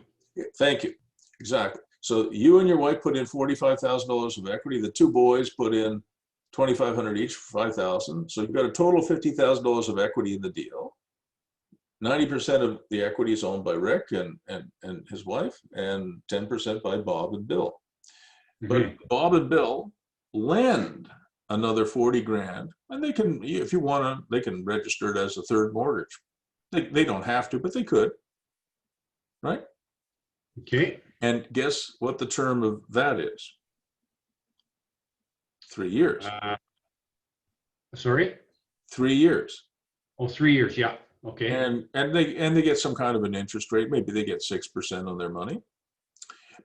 Thank you. Exactly. So you and your wife put in $45,000 of equity. The two boys put in $2,500 each for $5,000. So you've got a total of $50,000 of equity in the deal. 90% of the equity is owned by Rick and his wife, and 10% by Bob and Bill. Mm-hmm. But Bob and Bill lend another 40 grand, and they can, if you want to, they can register it as a third mortgage. They don't have to, but they could, right? Okay. And guess what the term of that is? 3 years. Sorry? 3 years. Oh, 3 years, yeah. Okay. And they get some kind of an interest rate. Maybe they get 6% on their money.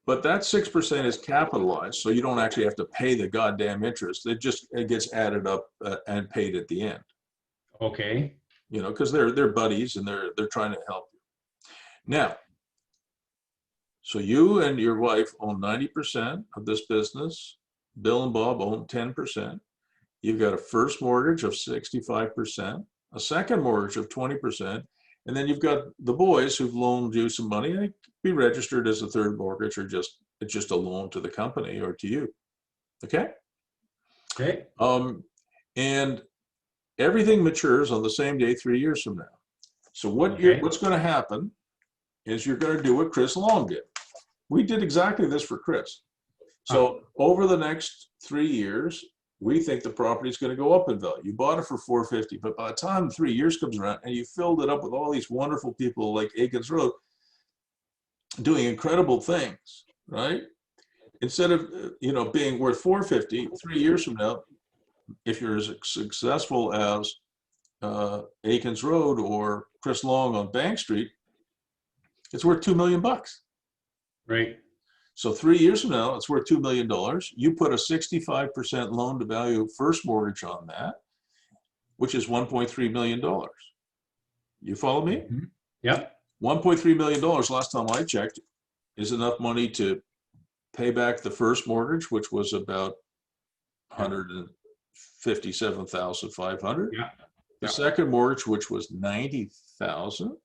But that 6% is capitalized, so you don't actually have to pay the goddamn interest. It gets added up and paid at the end. Okay. You know, because they're buddies and they're trying to help you. Now, so you and your wife own 90% of this business. Bill and Bob own 10%. You've got a first mortgage of 65%, a second mortgage of 20%, and then you've got the boys who've loaned you some money. It could be registered as a third mortgage, or it's just a loan to the company or to you. Okay? Okay. And everything matures on the same day 3 years from now. So what's going to happen is you're going to do what Chris Long did. We did exactly this for Chris. So over the next 3 years, we think the property is going to go up in value. You bought it for $450, but by the time 3 years comes around and you filled it up with all these wonderful people like Akins Road doing incredible things, right? Instead of being worth $450, 3 years from now, if you're as successful as Akins Road or Chris Long on Bank Street, it's worth $2 million. Right. So 3 years from now, it's worth $2 million. You put a 65% loan to value first mortgage on that, which is $1.3 million. You follow me? Mm-hmm. Yeah. $1.3 million, last time I checked, is enough money to pay back the first mortgage, which was about $157,500. Yeah. The second mortgage, which was $90,000,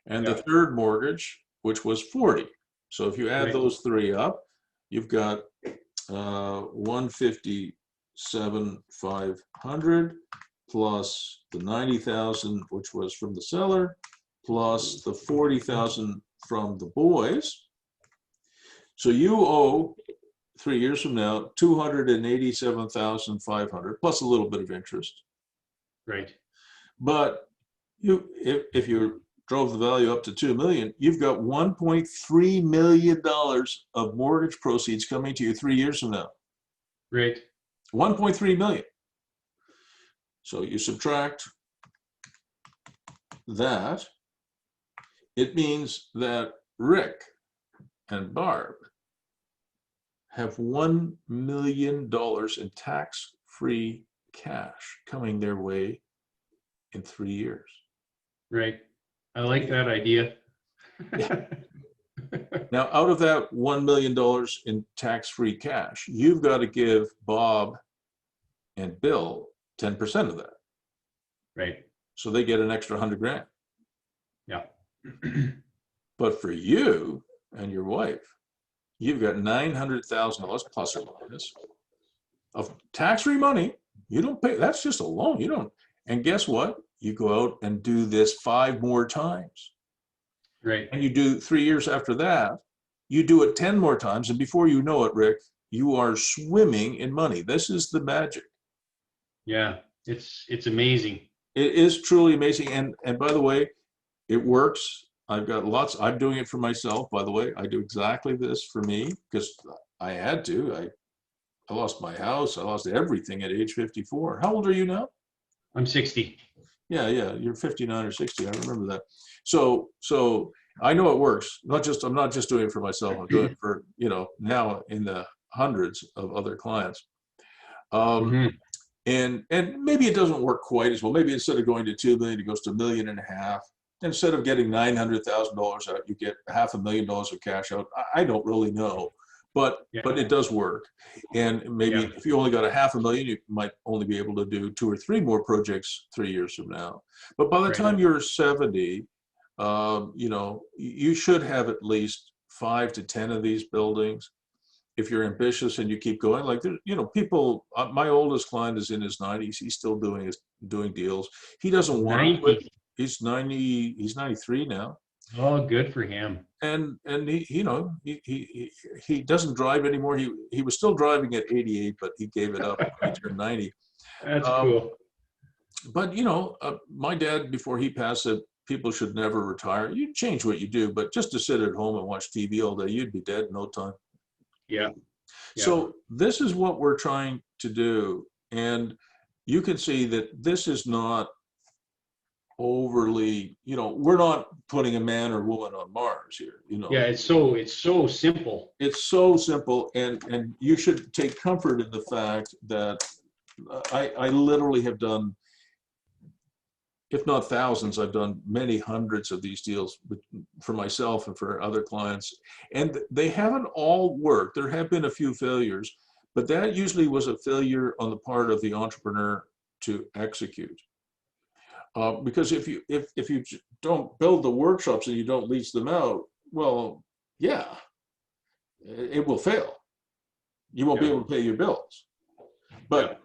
and the third mortgage, which was $40,000. So if you add those three up, you've got $157,500 plus the $90,000, which was from the seller, plus the $40,000 from the boys. So you owe 3 years from now, 287,500 plus a little bit of interest. Right. But if you drove the value up to 2 million, you've got $1.3 million of mortgage proceeds coming to you 3 years from now. Right. 1.3 million. So you subtract that, it means that Rick and Barb have $1 million in tax-free cash coming their way in 3 years. Right. I like that idea. Yeah. Now, out of that $1 million in tax-free cash, you've got to give Bob and Bill 10% of that. Right. So they get an extra 100 grand. Yeah. But for you and your wife, you've got $900,000 plus or minus of tax-free money. You don't pay. That's just a loan. You don't. And guess what? You go out and do this 5 more times. Right. And you do 3 years after that, you do it 10 more times. And before you know it, Rick, you are swimming in money. This is the magic. Yeah. It's amazing. It is truly amazing. And by the way, it works. I've got lots. I'm doing it for myself, by the way. I do exactly this for me because I had to. I lost my house. I lost everything at age 54. How old are you now? I'm 60. Yeah, you're 59 or 60. I remember that. So I know it works. I'm not just doing it for myself. I'm doing it for, now in the hundreds of other clients. And maybe it doesn't work quite as well. Maybe instead of going to 2 million, it goes to $1.5 million. Instead of getting $900,000 out, you get $500,000 of cash out. I don't really know, but it does work. And maybe if you only got $500,000, you might only be able to do 2 or 3 more projects 3 years from now. But by the time you're 70, you should have at least 5 to 10 of these buildings. If you're ambitious and you keep going, like people. My oldest client is in his 90s. He's still doing deals. He doesn't want to quit. He's 90. He's 93 now. Oh, good for him. And he doesn't drive anymore. He was still driving at 88, but he gave it up when he turned 90. That's cool. But my dad, before he passed, said people should never retire. You change what you do, but just to sit at home and watch TV all day, you'd be dead in no time. Yeah. So this is what we're trying to do. And you can see that this is not overly, we're not putting a man or woman on Mars here, Yeah, it's so simple. It's so simple. And you should take comfort in the fact that I literally have done, if not thousands, I've done many hundreds of these deals for myself and for other clients. And they haven't all worked. There have been a few failures, but that usually was a failure on the part of the entrepreneur to execute. Because if you don't build the workshops and you don't lease them out, well, yeah, it will fail. You won't be able to pay your bills. But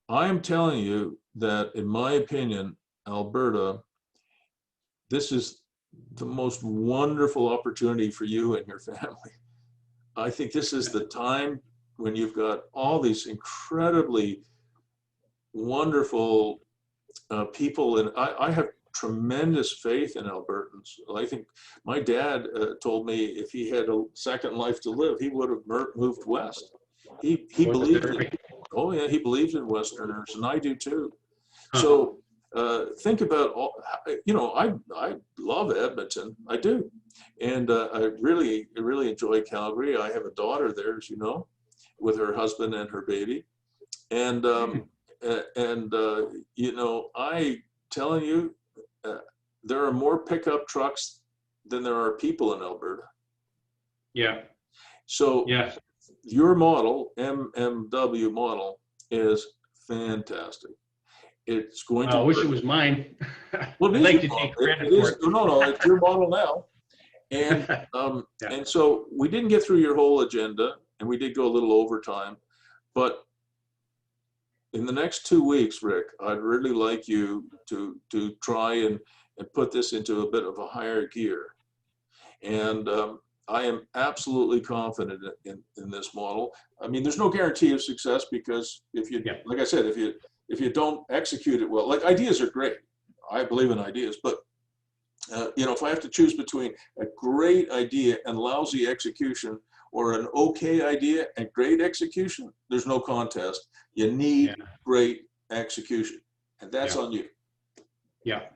I am telling you that, in my opinion, Alberta, this is the most wonderful opportunity for you and your family. I think this is the time when you've got all these incredibly wonderful people, and I have tremendous faith in Albertans. I think my dad told me if he had a second life to live, he would have moved west. He believed in, oh yeah, he believes in Westerners, and I do too. So think about all, I love Edmonton, I do, and I really enjoy Calgary. I have a daughter there, as you know, with her husband and her baby, and I telling you, there are more pickup trucks than there are people in Alberta. Yeah. So your model, MMW model, is fantastic. It's going to. I wish it was mine. Well, I'd like to take credit for it. No, it's your model now. And and so we didn't get through your whole agenda, and we did go a little overtime, but in the next 2 weeks, Rick, I'd really like you to try and put this into a bit of a higher gear. And I am absolutely confident in this model. I mean, there's no guarantee of success because if you, Yeah. like I said, if you don't execute it well, like ideas are great. I believe in ideas, but you know, if I have to choose between a great idea and lousy execution, or an okay idea and great execution, there's no contest. You need great execution, and that's on you. Yeah.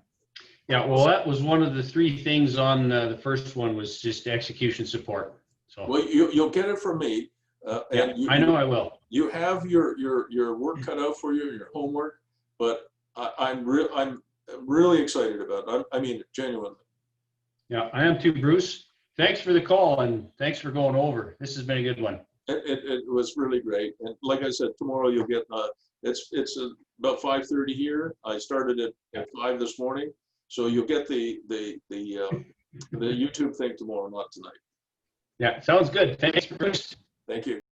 Yeah, well, that was one of the 3 things on the first one, was just execution support. So, well, you'll get it from me, yeah, and I know I will. you have your work cut out for you, your homework. But I'm really excited about it. I mean, genuinely. Yeah, I am too, Bruce. Thanks for the call, and thanks for going over. This has been a good one. It was really great, and like I said, tomorrow you'll get it's about 5:30 here. I started at 5 this morning, so you'll get the YouTube thing tomorrow, not tonight. Yeah, sounds good. Thanks, Bruce. Thank you.